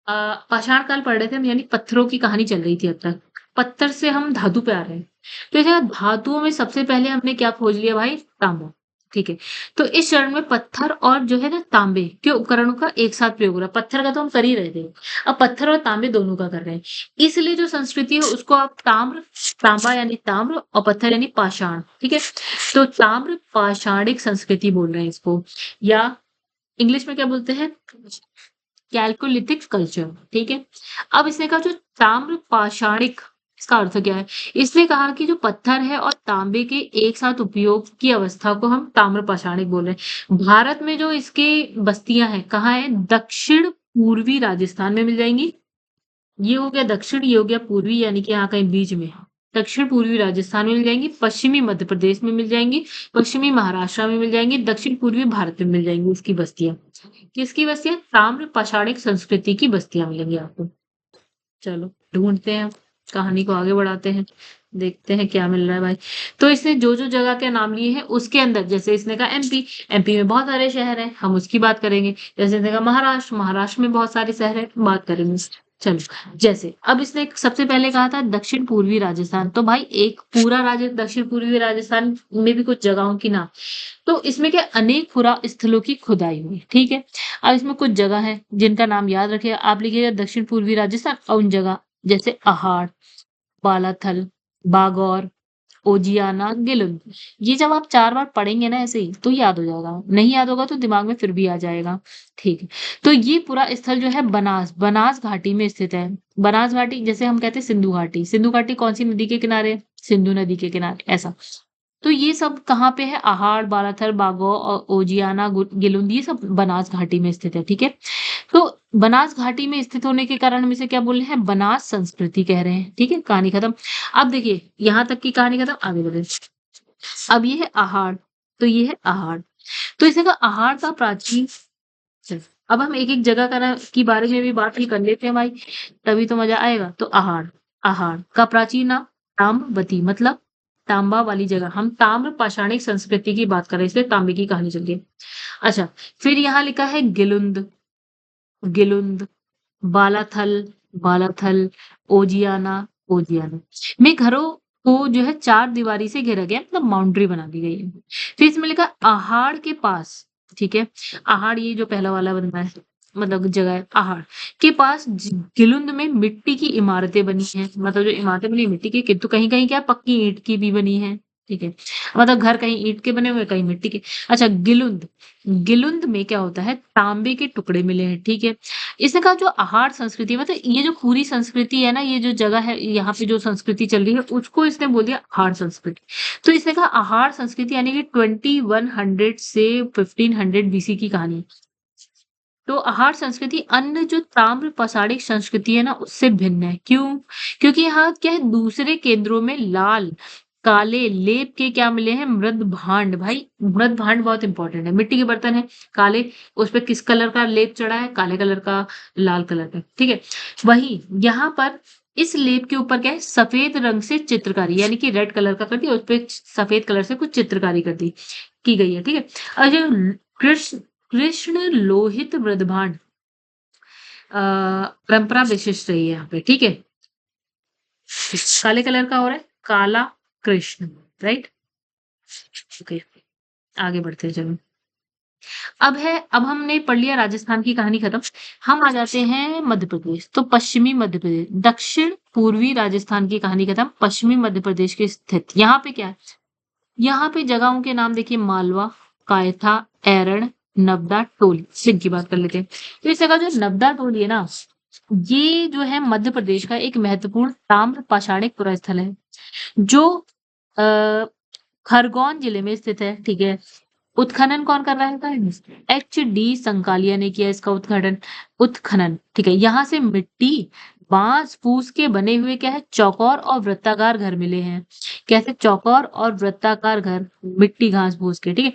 पाषाण काल पढ़ रहे थे हम, यानी पत्थरों की कहानी चल रही थी अब तक। पत्थर से हम धातु पे आ रहे हैं। तो इसे धातुओं में सबसे पहले हमने क्या खोज लिया भाई? तांबा। ठीक है। तो इस चरण में पत्थर और जो है ना तांबे के उपकरणों का एक साथ प्रयोग हो रहा है। पत्थर का तो हम कर ही रहे थे। अब पत्थर और तांबे दोनों का कर रहे हैं। इसलिए जो संस्कृति है उसको आप तांबा यानी ताम्र और पत्थर यानी पाषाण, ठीक है? तो ताम्र पाषाणिक संस्कृति बोल रहे हैं इसको, या इंग्लिश में क्या बोलते हैं? कैल्कोलिथिक कल्चर, ठीक है? अब इसने कहा जो ताम्र पाषाणिक, इसका अर्थ क्या है? इसने कहा कि जो पत्थर है और तांबे के एक साथ उपयोग की अवस्था को हम ताम्र पाषाणिक बोल रहे हैं। भारत में जो इसके बस्तियां हैं कहाँ है? दक्षिण पूर्वी राजस्थान में मिल जाएंगी। ये हो गया दक्षिण, ये हो गया पूर्वी, यानी कि यहाँ कहीं बीच में। दक्षिण पूर्वी राजस्थान में मिल जाएंगी, पश्चिमी मध्य प्रदेश में मिल जाएंगी, पश्चिमी महाराष्ट्र में मिल जाएंगी, दक्षिण पूर्वी भारत में मिल जाएंगी इसकी बस्तियां। किसकी बस्तियां? ताम्र पाषाणिक संस्कृति की बस्तियां मिलेंगी आपको। चलो ढूंढते हैं, कहानी को आगे बढ़ाते हैं, देखते हैं क्या मिल रहा है भाई। तो इसने जो जो जगह के नाम लिए हैं उसके अंदर, जैसे इसने कहा एमपी, एमपी में बहुत सारे शहर हैं, हम उसकी बात करेंगे। जैसे इसने कहा महाराष्ट्र, महाराष्ट्र में बहुत सारे शहर हैं, बात करेंगे। चलो, जैसे अब इसने सबसे पहले कहा था दक्षिण पूर्वी राजस्थान, तो भाई एक पूरा राज्य दक्षिण पूर्वी राजस्थान में भी कुछ जगहों की नाम। तो इसमें क्या, अनेक पुरा स्थलों की खुदाई हुई, ठीक है? अब इसमें कुछ जगह है जिनका नाम याद रखिएगा, आप लिखिएगा दक्षिण पूर्वी राजस्थान और उन जगह जैसे अहाड़, बालाथल, बागौर, ओजियाना, गिलुन। ये जब आप 4 बार पढ़ेंगे ना ऐसे ही तो याद हो जाएगा, नहीं याद होगा तो दिमाग में फिर भी आ जाएगा, ठीक है? तो ये पूरा स्थल जो है बनास घाटी में स्थित है। बनास घाटी जैसे हम कहते हैं सिंधु घाटी, सिंधु घाटी कौन सी नदी के किनारे? सिंधु नदी के किनारे, ऐसा। तो ये सब कहाँ पे है? अहाड़, बालाथल, बागौर और ओजियाना, गिलुन, ये सब बनास घाटी में स्थित है, ठीक है? तो बनास घाटी में स्थित होने के कारण हम इसे क्या बोल रहे हैं? बनास संस्कृति कह रहे हैं, ठीक है? कहानी खत्म। अब देखिए यहाँ तक की कहानी खत्म, आगे बढ़े। अब ये है अहाड़, तो ये है अहाड़। तो इसे कहा अहाड़ का प्राचीन, चल, अब हम एक एक जगह की बारे में भी बात ही कर लेते हैं भाई, तभी तो मजा आएगा। तो अहाड़, अहाड़ का प्राचीन नाम ताम्रवती, मतलब तांबा वाली जगह। हम ताम्र पाषाणिक संस्कृति की बात कर रहे हैं, इसलिए तांबे की कहानी चल रही है। अच्छा, फिर यहाँ लिखा है गिलुंद, गिलुंद, बालाथल, बालाथल, ओजियाना, ओजियाना में घरों को जो है चार दीवारी से घेरा गया, मतलब बाउंड्री बना दी गई है। फिर इसमें लिखा आहाड़ के पास, ठीक है? आहाड़ ये जो पहला वाला बन रहा है, मतलब जगह है आहाड़ के पास गिलुंद में मिट्टी की इमारतें बनी हैं, मतलब जो इमारतें बनी मिट्टी की, किंतु कहीं कहीं क्या पक्की ईंट की भी बनी है, ठीक है। मतलब घर कहीं ईंट के बने हुए, कहीं मिट्टी के। अच्छा, गिलुंद। गिलुंद में क्या होता है, तांबे के टुकड़े मिले हैं, ठीक है। इसने कहा जो आहार संस्कृति है, मतलब ये जो पूरी संस्कृति है ना, ये जो जगह है यहाँ पे जो संस्कृति चल रही है, उसको इसने बोल दिया आहार संस्कृति। तो इसने कहा आहार संस्कृति यानी कि 2100 से 1500 बीसी की कहानी है। तो आहार संस्कृति अन्य जो ताम्र पसाड़िक संस्कृति है ना, उससे भिन्न है। क्यों? क्योंकि यहाँ क्या है, दूसरे केंद्रों में लाल काले लेप के क्या मिले हैं, मृद भांड। भाई मृद भांड बहुत इंपॉर्टेंट है, मिट्टी के बर्तन है काले, उस पर किस कलर का लेप चढ़ा है, काले कलर का, लाल कलर का, ठीक है। वही यहाँ पर इस लेप के ऊपर क्या है, सफेद रंग से चित्रकारी, यानी कि रेड कलर का कर दिया, उस पर सफेद कलर से कुछ चित्रकारी कर दी की गई है, ठीक है। और जो कृष्ण कृष्ण लोहित मृदभांड परंपरा विशिष्ट रही है यहाँ पे, ठीक है। काले कलर का हो रहा है, काला कृष्ण, राइट। ओके, आगे बढ़ते हैं, चलो। अब हमने पढ़ लिया राजस्थान की कहानी खत्म। हम आ जाते हैं मध्य प्रदेश। तो पश्चिमी मध्य प्रदेश, दक्षिण पूर्वी राजस्थान की कहानी खत्म। पश्चिमी मध्य प्रदेश की स्थित यहाँ पे क्या है, यहाँ पे जगहों के नाम देखिए, मालवा, कायथा, एरण, नवदा, टोली। सिंह की बात कर लेते हैं। तो इस जगह जो नवदा टोली है ना, ये जो है मध्य प्रदेश का एक महत्वपूर्ण ताम्र पाषाणिक पुरास्थल है, जो अ, खरगोन जिले में स्थित है, ठीक है। उत्खनन कौन कर रहा है, HD संकालिया ने किया इसका उत्खनन, ठीक है। यहाँ से मिट्टी, बांस फूस के बने हुए क्या है, चौकोर और वृत्ताकार घर मिले हैं। कैसे, चौकोर और वृत्ताकार घर, मिट्टी घास फूस के, ठीक है।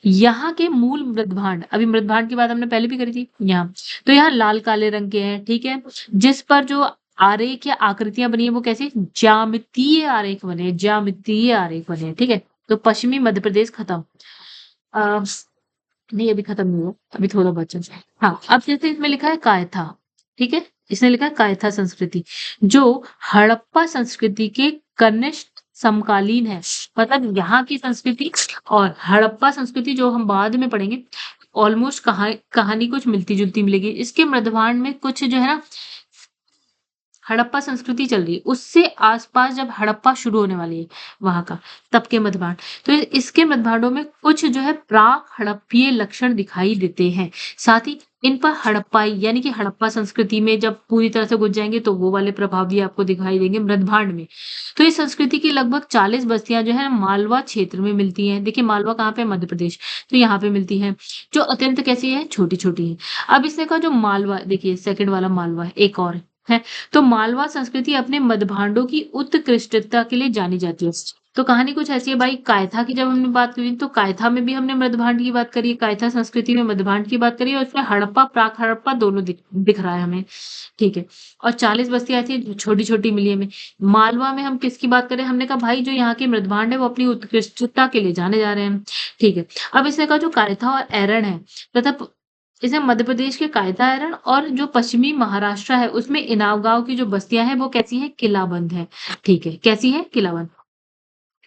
यहाँ के मूल मृदभांड, अभी मृदभांड की बात हमने पहले भी करी थी यहाँ, तो यहाँ लाल काले रंग के हैं, ठीक है। जिस पर जो आरेख या आकृतियां बनी है, वो कैसे, ज्यामितीय आरेख बने हैं, ज्यामितीय आरेख बने हैं, ठीक है। तो पश्चिमी मध्य प्रदेश खत्म। अ, नहीं, अभी खत्म नहीं हुआ, अभी थोड़ा बचा है। हाँ, अब जैसे इसमें लिखा है कायथा, ठीक है। इसने लिखा है कायथा संस्कृति, जो हड़प्पा संस्कृति के कनिष्ठ समकालीन है। मतलब यहाँ की संस्कृति और हड़प्पा संस्कृति जो हम बाद में पढ़ेंगे, ऑलमोस्ट कहानी कुछ मिलती जुलती मिलेगी। इसके मृदभांड में कुछ जो है ना, हड़प्पा संस्कृति चल रही है, उससे आसपास जब हड़प्पा शुरू होने वाली है वहां का, तब के मध्यभाग। तो इसके मध्यभागों में कुछ जो है प्राक हड़प्पीय लक्षण दिखाई देते हैं। साथ ही इन पर हड़प्पाई यानी कि हड़प्पा संस्कृति में जब पूरी तरह से घुस जाएंगे, तो वो वाले प्रभाव भी आपको दिखाई देंगे मृदभांड में। तो इस संस्कृति की लगभग 40 बस्तियां जो है मालवा क्षेत्र में मिलती हैं। देखिए मालवा कहाँ पे, मध्य प्रदेश, तो यहाँ पे मिलती है, जो अत्यंत कैसी है, छोटी छोटी है। अब इसने कहा जो मालवा, देखिए सेकंड वाला मालवा है, एक और है। तो मालवा संस्कृति अपने मदभांडों की उत्कृष्टता के लिए जानी जाती है। तो कहानी कुछ ऐसी है भाई। कायथा की जब हमने बात करी, तो कायथा में भी हमने मृदभांड की बात करी है, कायथा संस्कृति में मध्यभांड की बात करी है, और उसमें हड़प्पा प्राक हड़प्पा दोनों दिख रहा है हमें, ठीक है। और 40 बस्तियां ऐसी हैं छोटी छोटी मिली हमें। मालवा में हम किसकी बात करें, हमने कहा भाई जो यहाँ के मृदभांड है वो अपनी उत्कृष्टता के लिए जाने जा रहे हैं, ठीक है। अब इसने कहा जो कायथा और एरण है तथा इसे मध्य प्रदेश के कायदारण, और जो पश्चिमी महाराष्ट्र है उसमें इनाम गांव की जो बस्तियां हैं वो कैसी हैं, किलाबंद है, ठीक है। कैसी है, किलाबंद,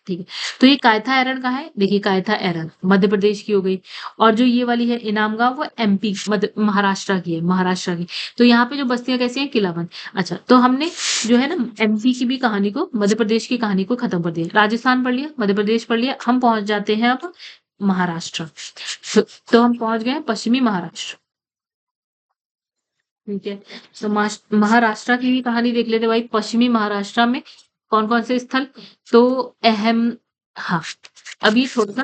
ठीक है। तो ये कायथा एरन का है, देखिए कायथा एरन मध्य प्रदेश की हो गई, और जो ये वाली है इनाम गांव वो MP मध्य महाराष्ट्र की है, महाराष्ट्र की। तो यहाँ पे जो बस्तियां कैसी हैं, किलाबंद। अच्छा, तो हमने जो है ना MP की भी कहानी को, मध्य प्रदेश की कहानी को खत्म कर दिया। राजस्थान पढ़ लिया, मध्य प्रदेश पढ़ लिया, हम पहुंच जाते हैं अब महाराष्ट्र। तो हम पहुंच गए हैं पश्चिमी महाराष्ट्र, ठीक है। तो महाराष्ट्र की भी कहानी देख लेते भाई। पश्चिमी महाराष्ट्र में कौन कौन से स्थल, तो अहम, हाँ, अभी थोड़ा सा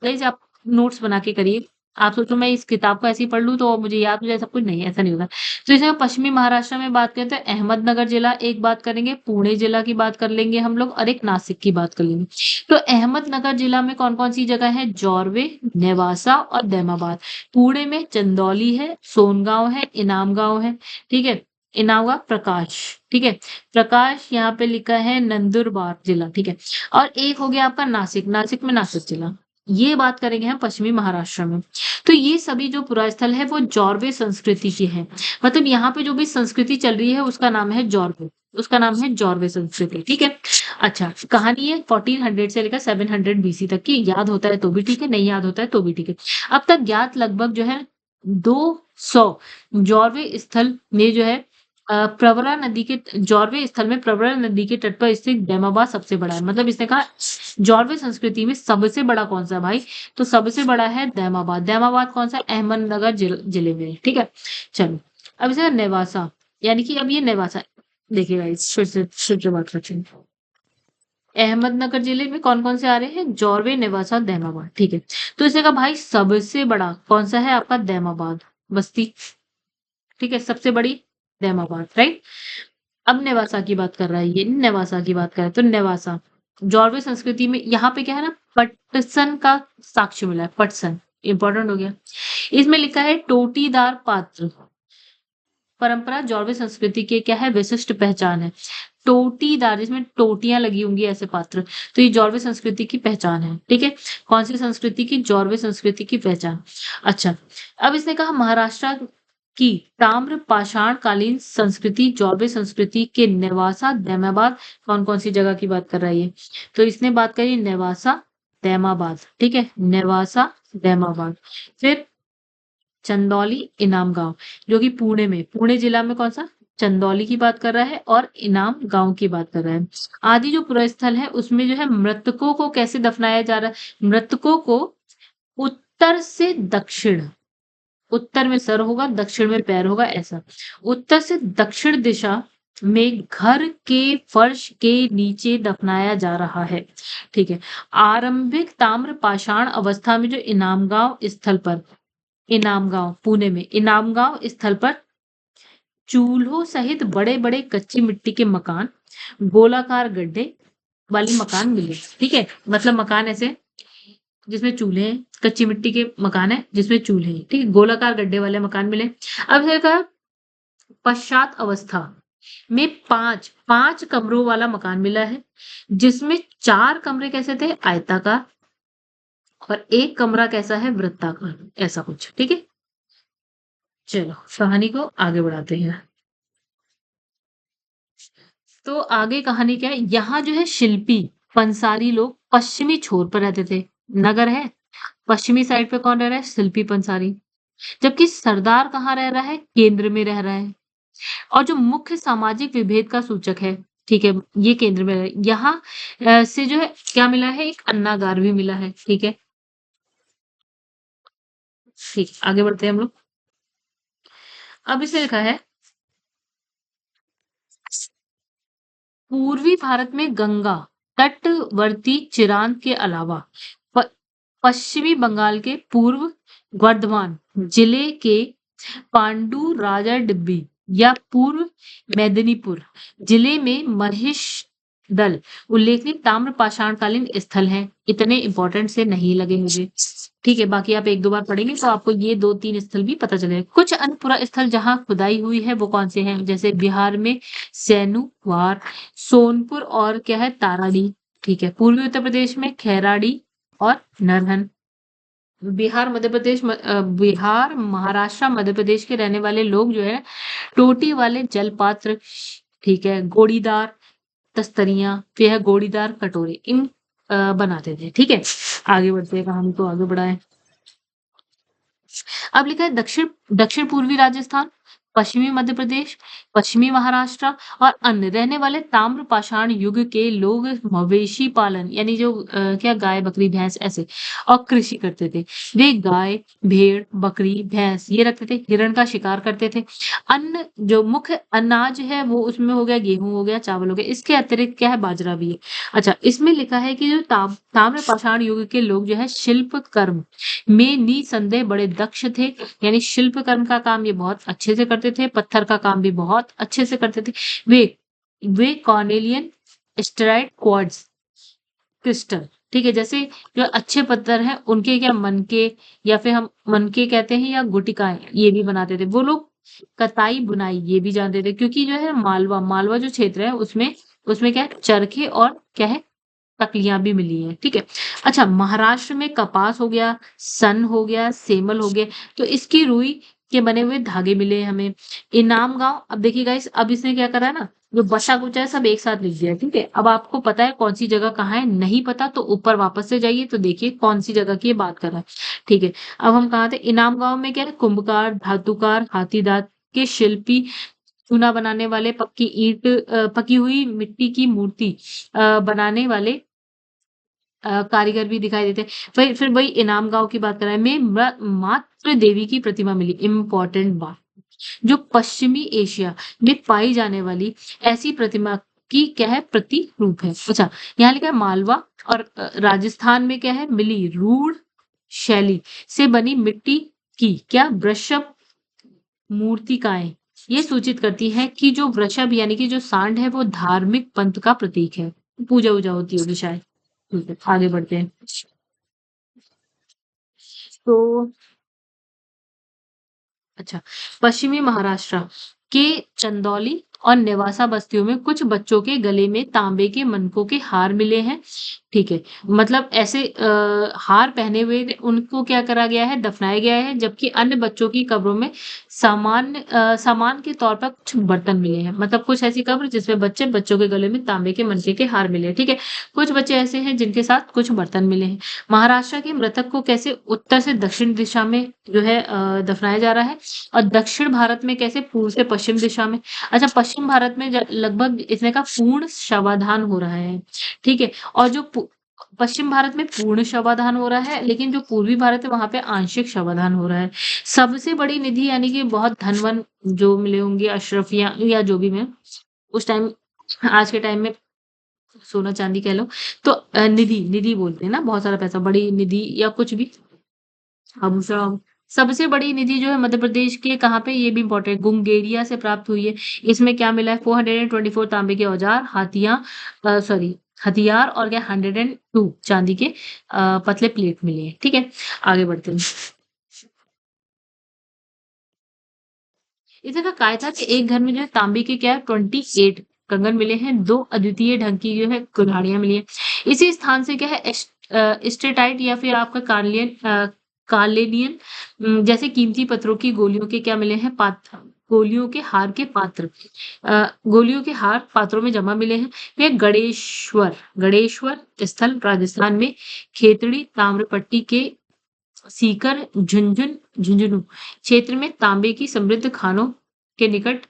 गाइस आप नोट्स बना के करिए। आप सोचो मैं इस किताब को ऐसे ही पढ़ लूँ तो मुझे याद हो जाए सब कुछ, नहीं ऐसा नहीं होगा। तो इसे पश्चिमी महाराष्ट्र में बात करते हैं, अहमदनगर जिला एक बात करेंगे, पुणे जिला की बात कर लेंगे हम लोग, और एक नासिक की बात कर लेंगे। तो अहमदनगर जिला में कौन कौन सी जगह है, जोरवे, नेवासा और दैमाबाद। पुणे में चंदौली है, सोनगांव है, इनाम गांव है, ठीक है। इनाम गांव, प्रकाश, ठीक है। प्रकाश यहाँ पे लिखा है नंदुरबार जिला, ठीक है। और एक हो गया आपका नासिक, नासिक में नासिक जिला। ये बात करेंगे हम पश्चिमी महाराष्ट्र में। तो ये सभी जो पुरास्थल है वो जॉर्वे संस्कृति के हैं। मतलब यहाँ पे जो भी संस्कृति चल रही है उसका नाम है जॉर्वे, उसका नाम है जॉर्वे संस्कृति, ठीक है। अच्छा, कहानी है 1400 से लेकर 700 BC तक की। याद होता है तो भी ठीक है, नहीं याद होता है तो भी ठीक है। अब तक ज्ञात लगभग जो है 200 जॉर्वे स्थल में जो है प्रवरा नदी के जॉर्वे स्थल में प्रवरा नदी के तट पर स्थित दैमाबाद सबसे बड़ा है। मतलब इसने कहा जॉर्वे संस्कृति में सबसे बड़ा कौन सा है भाई? तो सबसे बड़ा है दैमाबाद। दैमाबाद कौन सा? अहमदनगर जिले में है। ठीक है, चलो अब इसे नेवासा, यानी कि अब ये नेवासा, देखिए गाइस फिर से बात करते हैं। अहमदनगर जिले में कौन कौन से आ रहे हैं? जॉर्वे, नेवासा, दैमाबाद। ठीक है, तो इसे कहा भाई सबसे बड़ा कौन सा है आपका? दैमाबाद बस्ती। ठीक है, सबसे बड़ी दैमाबाद, राइट। अब नेवासा की बात कर रहा है ये, नेवासा की बात कर रहा है तो नेवासा जॉर्वे संस्कृति में यहाँ पे क्या है ना, पटसन का साक्ष्य मिला है। पटसन इंपॉर्टेंट हो गया। इसमें लिखा है टोटीदार पात्र, परंपरा जॉर्वे संस्कृति के क्या है? विशिष्ट पहचान है। टोटीदार, जिसमें टोटियां लगी होंगी ऐसे पात्र, तो ये जॉर्वे संस्कृति की पहचान है। ठीक है, कौन सी संस्कृति की? जॉर्वे संस्कृति की पहचान। अच्छा, अब इसने कहा महाराष्ट्र की ताम्र पाषाण कालीन संस्कृति जॉर्वे संस्कृति के नेवासा दैमाबाद, कौन कौन सी जगह की बात कर रहा है ये? तो इसने बात करी नेवासा दैमाबाद। ठीक है, नेवासा दैमाबाद। फिर चंदौली इनाम गांव, जो कि पुणे में, पुणे जिला में कौन सा? चंदौली की बात कर रहा है और इनाम गांव की बात कर रहा है। आदि जो पुरस्थल है उसमें जो है मृतकों को कैसे दफनाया जा रहा है? मृतकों को उत्तर से दक्षिण, उत्तर में सर होगा, दक्षिण में पैर होगा, ऐसा उत्तर से दक्षिण दिशा में घर के फर्श के नीचे दफनाया जा रहा है। ठीक है, आरंभिक ताम्र पाषाण अवस्था में जो इनामगांव स्थल पर, इनामगांव पुणे में, इनामगांव स्थल पर चूल्हों सहित बड़े बड़े कच्ची मिट्टी के मकान, गोलाकार गड्ढे वाले मकान मिले। ठीक है, मतलब मकान ऐसे जिसमें चूल्हे हैं, कच्ची मिट्टी के मकान है जिसमें चूल्हे हैं। ठीक है, गोलाकार गड्ढे वाले मकान मिले। अब देखा पश्चात अवस्था में पांच पांच कमरों वाला मकान मिला है, जिसमें 4 कमरे कैसे थे? आयताकार, और एक कमरा कैसा है? वृत्ताकार, ऐसा कुछ। ठीक है, चलो कहानी को आगे बढ़ाते हैं। तो आगे कहानी क्या है? यहाँ जो है शिल्पी पंसारी लोग पश्चिमी छोर पर रहते थे। नगर है, पश्चिमी साइड पे कौन रह रहा है? शिल्पी पंसारी। जबकि सरदार कहाँ रह रहा है? केंद्र में रह रहा है। और जो मुख्य सामाजिक विभेद का सूचक है, ठीक है, ये केंद्र में है। यहाँ से जो है क्या मिला है? एक अन्नागार भी मिला है। ठीक है, ठीक, आगे बढ़ते हैं हम लोग। अब इसे लिखा है पूर्वी भारत में गंगा तटवर्ती चिरांद के अलावा प- पश्चिमी बंगाल के पूर्व वर्धमान जिले के पांडु राजा डिब्बी या पूर्व मेदिनीपुर जिले में महेश दल उल्लेखनीय ताम्र पाषाणकालीन स्थल हैं। इतने इंपॉर्टेंट से नहीं लगे मुझे। ठीक है, बाकी आप एक दो बार पढ़ेंगे तो आपको ये 2-3 स्थल भी पता चलेगा। कुछ अन्य पुरा स्थल जहां खुदाई हुई है वो कौन से हैं? जैसे बिहार में सैनुवार, सोनपुर और क्या है? ताराडी। ठीक है, पूर्वी उत्तर प्रदेश में खैराडी और नरहन। बिहार, महाराष्ट्र, मध्य प्रदेश के रहने वाले लोग जो है टोटी वाले जलपात्र, ठीक है, गोड़ीदार तस्तरियां, फिर है गोड़ीदार कटोरे, इन बनाते थे। ठीक है, आगे बढ़ते हैं, कहानी को आगे बढ़ाएं। अब लिखा है दक्षिण दक्षिण पूर्वी राजस्थान, पश्चिमी मध्य प्रदेश, पश्चिमी महाराष्ट्र और अन्य रहने वाले ताम्र पाषाण युग के लोग मवेशी पालन, यानी जो क्या गाय बकरी भैंस ऐसे, और कृषि करते थे। वे गाय भेड़ बकरी भैंस ये रखते थे, हिरण का शिकार करते थे। अन्न जो मुख्य अनाज है वो उसमें हो गया गेहूं, हो गया चावल, हो गया। इसके अतिरिक्त क्या है? बाजरा भी है। अच्छा, इसमें लिखा है कि जो ताम्र पाषाण युग के लोग जो है शिल्प कर्म में निसंदेह बड़े दक्ष थे, यानी शिल्प कर्म का काम ये बहुत अच्छे से करते थे, पत्थर का काम भी बहुत अच्छे से करते थे। वे वे कॉर्नेलियन स्टेराइड क्वार्ट्ज क्रिस्टल, ठीक है, जैसे जो अच्छे पत्थर हैं उनके क्या मनके, या फिर हम मनके कहते हैं, या गुटिकाएं, ये भी बनाते थे वो लोग। कताई बुनाई ये भी जानते थे, क्योंकि जो है मालवा मालवा जो क्षेत्र है उसमें उसमें क्या है? चरखे और क्या है? तकलियां भी मिली हैं। ठीक है, अच्छा, महाराष्ट्र में कपास हो गया, सन हो गया, सेमल हो गया, तो इसकी रुई के बने हुए धागे मिले हैं हमें। इनाम गांव, अब देखिए गाइस, अब इसने क्या करा है ना, जो बचा कुचा है सब एक साथ लिख दिया है। ठीक है, अब आपको पता है कौन सी जगह कहाँ है, नहीं पता तो ऊपर वापस से जाइए तो देखिए कौन सी जगह की ये बात कर रहा है। ठीक है, अब हम कहाँ थे? इनाम गांव में क्या है? कुंभकार, धातुकार, हाथी दांत के शिल्पी चूना बनाने वाले, पकी हुई मिट्टी की मूर्ति बनाने वाले कारीगर भी दिखाई देते हैं। फिर वही इनाम गाँव की बात कर रहे हैं, में मात्र देवी की प्रतिमा मिली, इम्पोर्टेंट बात। जो पश्चिमी एशिया में पाई जाने वाली ऐसी प्रतिमा की क्या है, प्रतिरूप है। अच्छा, यहाँ लिखा है मालवा और राजस्थान में क्या है, मिली रूढ़ शैली से बनी मिट्टी की क्या, वृषभ मूर्तिकाएं। ये सूचित करती है कि जो वृषभ यानी कि जो सांड है वो धार्मिक पंथ का प्रतीक है। पूजा वूजा होती होगी शायद। ठीक है, आगे बढ़ते हैं। तो अच्छा, पश्चिमी महाराष्ट्र के चंदौली और नेवासा बस्तियों में कुछ बच्चों के गले में तांबे के मनकों के हार मिले हैं। ठीक है, मतलब ऐसे हार पहने हुए उनको क्या करा गया है, दफनाया गया है, जबकि अन्य बच्चों की कब्रों में सामान के तौर पर कुछ बर्तन मिले हैं। मतलब कुछ ऐसी कब्र जिसमें बच्चों के गले में तांबे के मनके के हार मिले हैं। ठीक है, कुछ बच्चे ऐसे हैं जिनके साथ कुछ बर्तन मिले हैं। महाराष्ट्र के मृतक को कैसे उत्तर से दक्षिण दिशा में जो है दफनाया जा रहा है, और दक्षिण भारत में कैसे पूर्व से पश्चिम दिशा में। अच्छा, पश्चिम भारत में लगभग इसने का पूर्ण शवाधान हो रहा है। ठीक है, और जो पश्चिम भारत में पूर्ण शवाधान हो रहा है, लेकिन जो पूर्वी भारत है वहां पे आंशिक शवाधान हो रहा है। सबसे बड़ी निधि यानी कि बहुत धनवन जो मिले होंगे, अशरफ या जो भी में उस टाइम, आज के टाइम में सोना चांदी कह लो, तो निधि निधि बोलते हैं ना, बहुत सारा पैसा, बड़ी निधि या कुछ भी आभूषण। सबसे बड़ी निधि जो है मध्य प्रदेश के कहाँ पे, ये भी इम्पोर्टेंट, गुंगेरिया से प्राप्त हुई है। इसमें क्या मिला है, 424 तांबे के औजार, हथियार, और क्या 102 चांदी के पतले प्लेट मिले हैं। ठीक है, आगे बढ़ते हैं। इसे का काय था कि एक घर में जो है तांबे के क्या 28 कंगन मिले हैं, 2 अद्वितीय ढंग की जो है कुल्हाड़ियां मिली हैं। इसी स्थान से क्या है, स्टेटाइट या फिर आपका कार्लेनियन जैसे कीमती पत्थरों की गोलियों के क्या मिले हैं, पात्र, गोलियों के हार के पात्र, गोलियों के हार पात्रों में जमा मिले हैं। ये गणेश्वर स्थल राजस्थान में खेतड़ी ताम्रपट्टी के सीकर झुंझुनू क्षेत्र में तांबे की समृद्ध खानों के निकट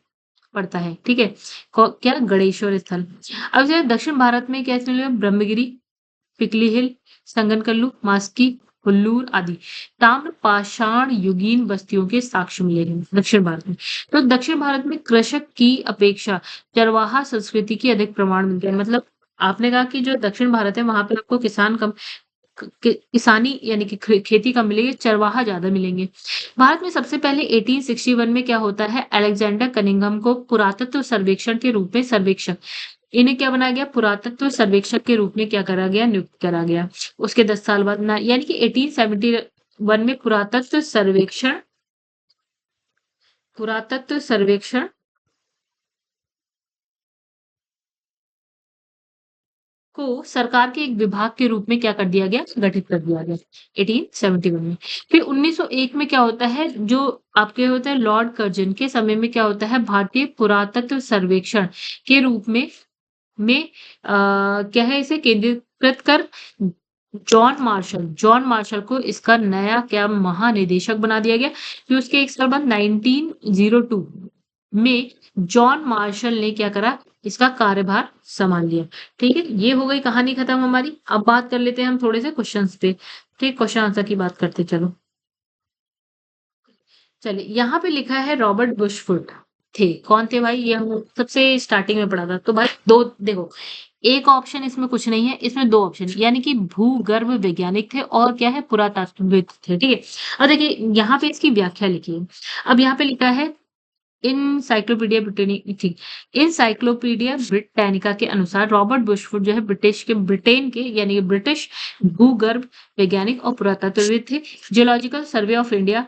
पड़ता है। ठीक है, क्या गणेश्वर स्थल। अब जो है दक्षिण भारत में क्या मिले, ब्रह्मगिरी, पिकली हिल, संगनकल्लू, मास्की, हुल्लूर आदि ताम्र पाषाण युगीन बस्तियों के साक्ष्य मिले हैं दक्षिण भारत में। तो दक्षिण भारत में कृषक की अपेक्षा चरवाहा संस्कृति की अधिक प्रमाण मिलते हैं। मतलब आपने कहा कि जो दक्षिण भारत है वहां पे आपको किसान कम, किसानी यानी कि खेती कम मिलेगी, चरवाहा ज्यादा मिलेंगे। भारत में सबसे पहले 1861 में क्या होता है, अलेक्जेंडर कनिंघम को पुरातत्व सर्वेक्षण के रूप में सर्वेक्षक, इन्हें क्या बनाया गया, पुरातत्व सर्वेक्षक के रूप में क्या करा गया, नियुक्त करा गया। उसके 10 साल बाद ना, यानी कि 1871 में पुरातत्व सर्वेक्षण को सरकार के एक विभाग के रूप में क्या कर दिया गया, गठित कर दिया गया 1871 में। फिर 1901 में क्या होता है, जो आपके होता है लॉर्ड कर्जन के समय में क्या होता है, भारतीय पुरातत्व सर्वेक्षण के रूप में क्या है, इसे केंद्रीकृत कर जॉन मार्शल को इसका नया क्या महानिदेशक बना दिया गया। फिर उसके एक साल बाद 1902 में जॉन मार्शल ने क्या करा, इसका कार्यभार संभाल लिया। ठीक है, ये हो गई कहानी खत्म हमारी। अब बात कर लेते हैं हम थोड़े से क्वेश्चंस पे। ठीक, क्वेश्चन आंसर की बात करते चलो। चलिए, यहाँ पे लिखा है रॉबर्ट बुशफुट थे, कौन थे भाई, ये हम सबसे स्टार्टिंग में पढ़ा था। तो भाई दो देखो, एक ऑप्शन इसमें कुछ नहीं है, इसमें दो ऑप्शन, यानी कि भूगर्भ वैज्ञानिक थे और क्या है, पुरातात्विक थे। ठीक है, अब देखिए यहाँ पे इसकी व्याख्या लिखी है। अब यहाँ पे लिखा है इनसाइक्लोपीडिया ठीक, इनसाइक्लोपीडिया ब्रिटानिका के अनुसार रॉबर्ट बुशफुट जो है ब्रिटेन के यानी कि ब्रिटिश भूगर्भ वैज्ञानिक और पुरातत्वविद थे। जियोलॉजिकल सर्वे ऑफ इंडिया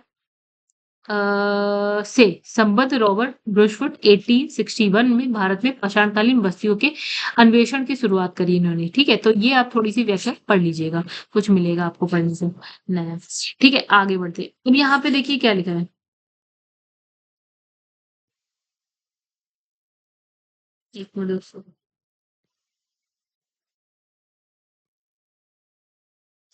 से संबद्ध रॉबर्ट ब्रुशफुट 1861 में भारत में पाषाणकालीन बस्तियों के अन्वेषण की शुरुआत करी इन्होंने। ठीक है, तो ये आप थोड़ी सी व्याख्या पढ़ लीजिएगा, कुछ मिलेगा आपको पढ़ने से नया। ठीक है, आगे बढ़ते। अब यहाँ पे देखिए क्या लिखा है, एक मिनट दोस्तों।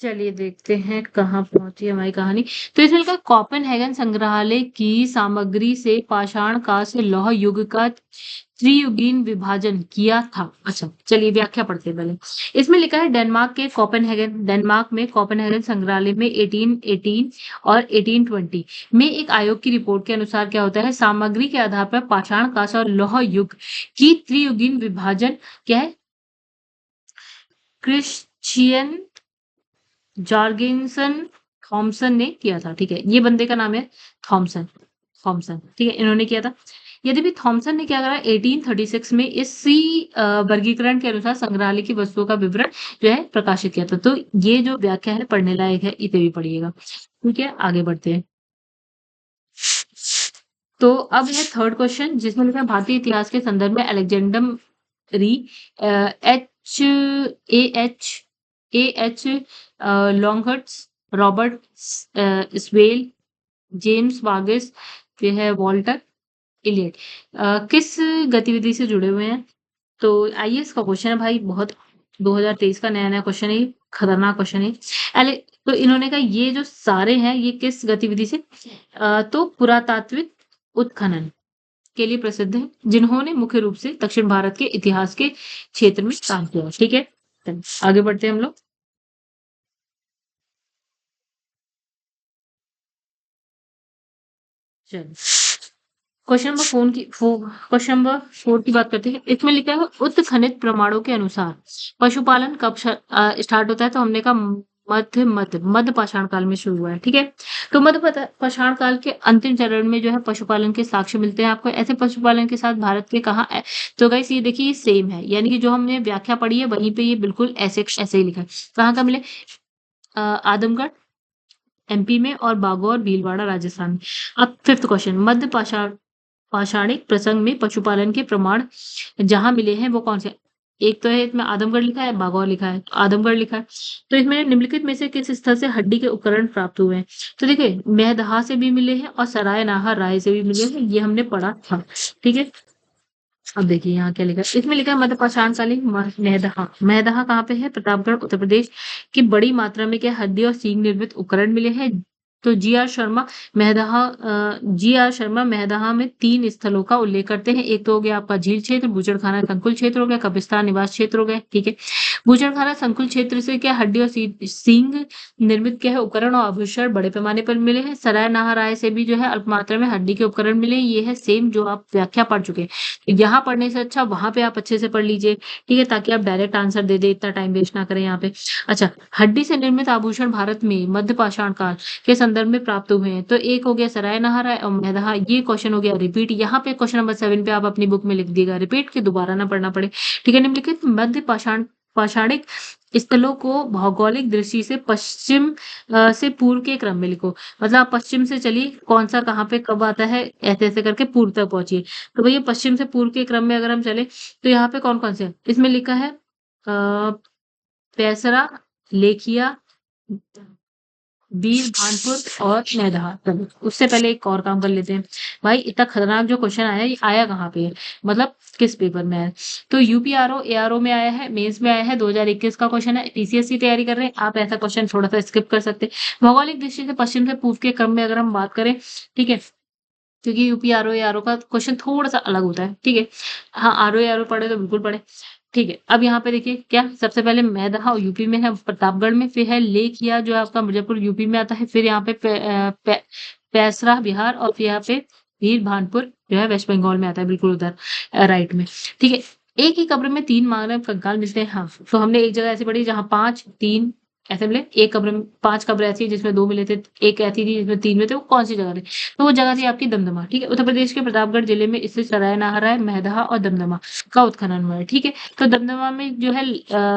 चलिए देखते हैं कहाँ पहुंची हमारी कहानी। तो इसमें लिखा कोपेनहेगन संग्रहालय की सामग्री से पाषाण काल से लौह युग का त्रियुगीन विभाजन किया था। अच्छा, चलिए व्याख्या पढ़ते हैं पहले। इसमें लिखा है डेनमार्क में कोपेनहेगन संग्रहालय में 1818 और 1820 में एक आयोग की रिपोर्ट के अनुसार क्या होता है, सामग्री के आधार पर पाषाण काल और लौह युग की त्रियुगीन विभाजन क्या है, क्रिश्चियन जॉर्गेनसन थॉमसन ने किया था। ठीक है, ये बंदे का नाम है थॉमसन। थॉमसन, ठीक है, इन्होंने किया था। यद्यपि थॉमसन ने क्या करा, 1836 में इसी वर्गीकरण के अनुसार संग्रहालय की वस्तुओं का विवरण जो है प्रकाशित किया था। तो ये जो व्याख्या है पढ़ने लायक है, इसे भी पढ़िएगा। ठीक है, आगे बढ़ते हैं। तो अब है थर्ड क्वेश्चन, जिसमें लिखा है भारतीय इतिहास के संदर्भ में Alexander H H Longhurst, Robert Sewell, James वागिस, फिर है वॉल्टर इलियट, किस गतिविधि से जुड़े हुए हैं। तो आईएएस का क्वेश्चन है भाई, बहुत 2023 का नया नया क्वेश्चन है, खतरनाक क्वेश्चन है। तो इन्होंने कहा ये जो सारे हैं ये किस गतिविधि से, तो पुरातात्विक उत्खनन के लिए प्रसिद्ध है, जिन्होंने मुख्य रूप से दक्षिण भारत के इतिहास के क्षेत्र में काम किया। ठीक है, आगे बढ़ते हैं हम लोग। चलिए क्वेश्चन नंबर 4 की बात करते हैं। इसमें लिखा है उत्खनित प्रमाणों के अनुसार पशुपालन कब स्टार्ट होता है, तो हमने कहा मध्य पाषाण काल में शुरू हुआ है। ठीक है, तो पाषाण काल के अंतिम चरण में जो है पशुपालन के साक्ष्य मिलते हैं आपको। ऐसे पशुपालन के साथ भारत के कहाँ तो गाइस ये देखिए ये सेम है, यानी कि जो हमने व्याख्या पढ़ी है वहीं पे ये बिल्कुल ऐसे ऐसे ही लिखा है। कहाँ का मिले, आदमगढ़ एमपी में और बागौर भीलवाड़ा राजस्थान में। अब फिफ्थ क्वेश्चन, मध्य पाषाणिक प्रसंग में पशुपालन के प्रमाण जहां मिले हैं वो कौन से, एक तो है इसमें आदमगढ़ लिखा है, बागौर लिखा है, तो आदमगढ़ लिखा है। तो इसमें निम्नलिखित में से किस स्थल से हड्डी के उपकरण प्राप्त हुए हैं, तो देखिए मेहदहा से भी मिले हैं और सराय नाहर राय से भी मिले हैं, ये हमने पढ़ा था। ठीक है, अब देखिए यहाँ क्या लिखा है, इसमें लिखा है मध्य पाषाणकालीन मेहदहा। मेहदहा कहाँ पे है, प्रतापगढ़ उत्तर प्रदेश की बड़ी मात्रा में क्या हड्डी और सींग निर्मित उपकरण मिले हैं। तो जी आर शर्मा मेहदहा में 3 स्थलों का उल्लेख करते हैं। एक तो हो गया आपका झील क्षेत्र, बूचड़खाना संकुल क्षेत्र हो गया, कब्रिस्तान निवास क्षेत्र हो गया। ठीक है, बूचड़खाना संकुल क्षेत्र से क्या हड्डी और सींग निर्मित क्या है उपकरण और आभूषण बड़े पैमाने पर मिले हैं। सराय नाहर से भी जो है अल्प मात्रा में हड्डी के उपकरण मिले, ये है सेम जो आप व्याख्या पढ़ चुके हैं। यहाँ पढ़ने से अच्छा वहां पे आप अच्छे से पढ़ लीजिए। ठीक है, ताकि आप डायरेक्ट आंसर दे दे, इतना टाइम वेस्ट ना करें यहाँ पे। अच्छा, हड्डी से निर्मित आभूषण भारत में मध्य पाषाण काल के संदर्भ में प्राप्त हुए हैं, तो एक हो गया सराय नाहर और मेहदहा। ये क्वेश्चन हो गया रिपीट, यहाँ पे क्वेश्चन नंबर 7 पे आप अपनी बुक में लिख दिएगा रिपीट, के दोबारा ना पढ़ना पड़े। ठीक है, निम्नलिखित मध्य पाषाणिक स्थलों को भौगोलिक दृष्टि से पश्चिम से पूर्व के क्रम में लिखो। मतलब आप पश्चिम से चलिए, कौन सा कहाँ पे कब आता है, ऐसे ऐसे करके पूर्व तक पहुंचिए। तो भैया पश्चिम से पूर्व के क्रम में अगर हम चले तो यहाँ पे कौन कौन से हैं? इसमें लिखा है पैसरा, लेखिया, बीर भानपुर और मैदाहा। चलो उससे पहले एक और काम कर लेते हैं। भाई इतना खतरनाक जो क्वेश्चन आया है ये आया कहाँ पे है, मतलब किस पेपर में है, तो यूपीआरओ एआरओ में आया है, मेंस में आया है, 2021 का क्वेश्चन है। पीसीएस की तैयारी कर रहे हैं आप, ऐसा क्वेश्चन थोड़ा सा स्किप कर सकते हैं। भौगोलिक दृष्टि से पश्चिम से पूर्व के क्रम में अगर हम बात करें, ठीक है, क्योंकि यूपीआरओ एआरओ का क्वेश्चन थोड़ा सा अलग होता है। ठीक है, हाँ आरओ एआरओ पढ़े तो बिल्कुल पढ़े। ठीक है, अब यहाँ पे देखिए क्या, सबसे पहले मैदहा यूपी में है, प्रतापगढ़ में, फिर है लेखिया जो है आपका मुजफ्फरपुर यूपी में आता है, फिर यहाँ पे पैसरा बिहार, और फिर यहाँ पे वीर भानपुर जो है वेस्ट बंगाल में आता है, बिल्कुल उधर राइट में। ठीक है, एक ही कब्र में 3 मानव कंकाल मिलते हैं। हाँ, तो हमने एक जगह ऐसी पढ़ी जहाँ 5 3 ऐसे मिले, एक कब्र में 5 कब्र ऐसी है जिसमें 2 मिले थे, एक ऐसी थी जिसमें 3 में थे, वो कौन सी जगह थी, तो वो जगह थी आपकी दमदमा। ठीक है, उत्तर प्रदेश के प्रतापगढ़ जिले में स्थित सराय नाहर मेहदहा और दमदमा का उत्खनन हुआ है। ठीक है, तो दमदमा में जो है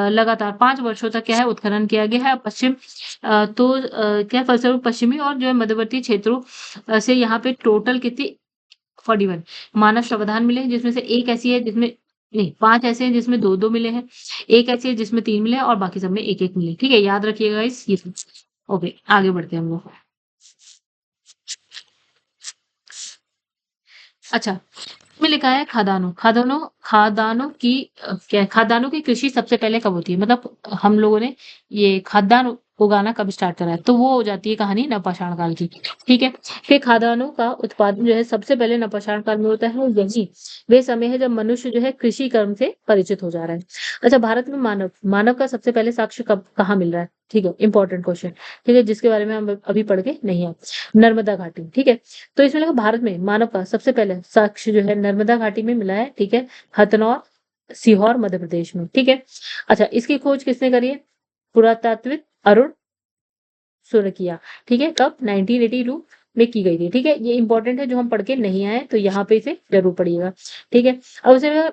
लगातार 5 वर्षों तक क्या है उत्खनन किया गया है। पश्चिम क्या फलस्वरूप पश्चिमी और जो है मध्यवर्ती क्षेत्रों से यहाँ पे टोटल कितनी 41 मानव शवदान मिले हैं, जिसमें से एक ऐसी है जिसमें नहीं 5 ऐसे हैं जिसमें 2-2 मिले हैं, एक ऐसी है जिसमें 3 मिले हैं और बाकी सब में 1-1 मिले। ठीक है, याद रखिएगा इस ये। ओके, आगे बढ़ते हैं हम लोग। अच्छा, इसमें लिखा है खादानों की क्या खादानों की कृषि सबसे पहले कब होती है, मतलब हम लोगों ने ये खाद्यान्न उगाना कब स्टार्ट करा है, तो वो हो जाती है कहानी नवपाषाण काल की। ठीक है, फिर खाद्यान्नों का उत्पादन जो है सबसे पहले नवपाषाण काल में होता है, और यही वे समय है जब मनुष्य जो है कृषि कर्म से परिचित हो जा रहा है। अच्छा, भारत में मानव मानव का सबसे पहले साक्ष्य कब कहाँ मिल रहा है? ठीक है, इंपॉर्टेंट क्वेश्चन। ठीक है, जिसके बारे में हम अभी पढ़ के नहीं आए। नर्मदा घाटी। ठीक है, तो इसमें लगा भारत में मानव का सबसे पहले साक्ष्य जो है नर्मदा घाटी में मिला है। ठीक है, हथनौर, सीहोर, मध्य प्रदेश में। ठीक है, अच्छा, इसकी खोज किसने करी है? पुरातात्विक अरुण सुरकिया। ठीक है, कब? 1982 में की गई थी। ठीक है, ये इंपॉर्टेंट है, जो हम पढ़ के नहीं आए तो यहाँ पे इसे जरूर पढ़िएगा। ठीक है, अब उसे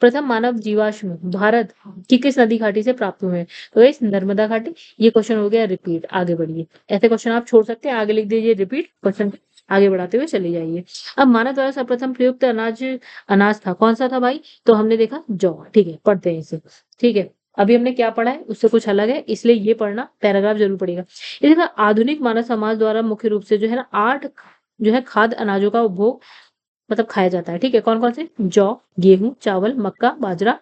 प्रथम मानव जीवाश्म भारत की किस नदी घाटी से प्राप्त हुए हैं? तो इस नर्मदा घाटी। ये क्वेश्चन हो गया रिपीट। आगे बढ़िए, ऐसे क्वेश्चन आप छोड़ सकते हैं, आगे लिख दीजिए रिपीट क्वेश्चन, आगे बढ़ाते हुए चले जाइए। अब मानव द्वारा सर्वप्रथम प्रयुक्त अनाज अनाज था, कौन सा था भाई? तो हमने देखा जौ। ठीक है, पढ़ते हैं इसे। ठीक है, अभी हमने क्या पढ़ा है उससे कुछ अलग है, इसलिए ये पढ़ना, पैराग्राफ जरूर पढ़ेगा। इसी तरह आधुनिक मानव समाज द्वारा मुख्य रूप से जो है ना 8 जो है खाद्य अनाजों का उपभोग मतलब खाया जाता है। ठीक है, कौन कौन से? जौ, गेहूं, चावल, मक्का, बाजरा,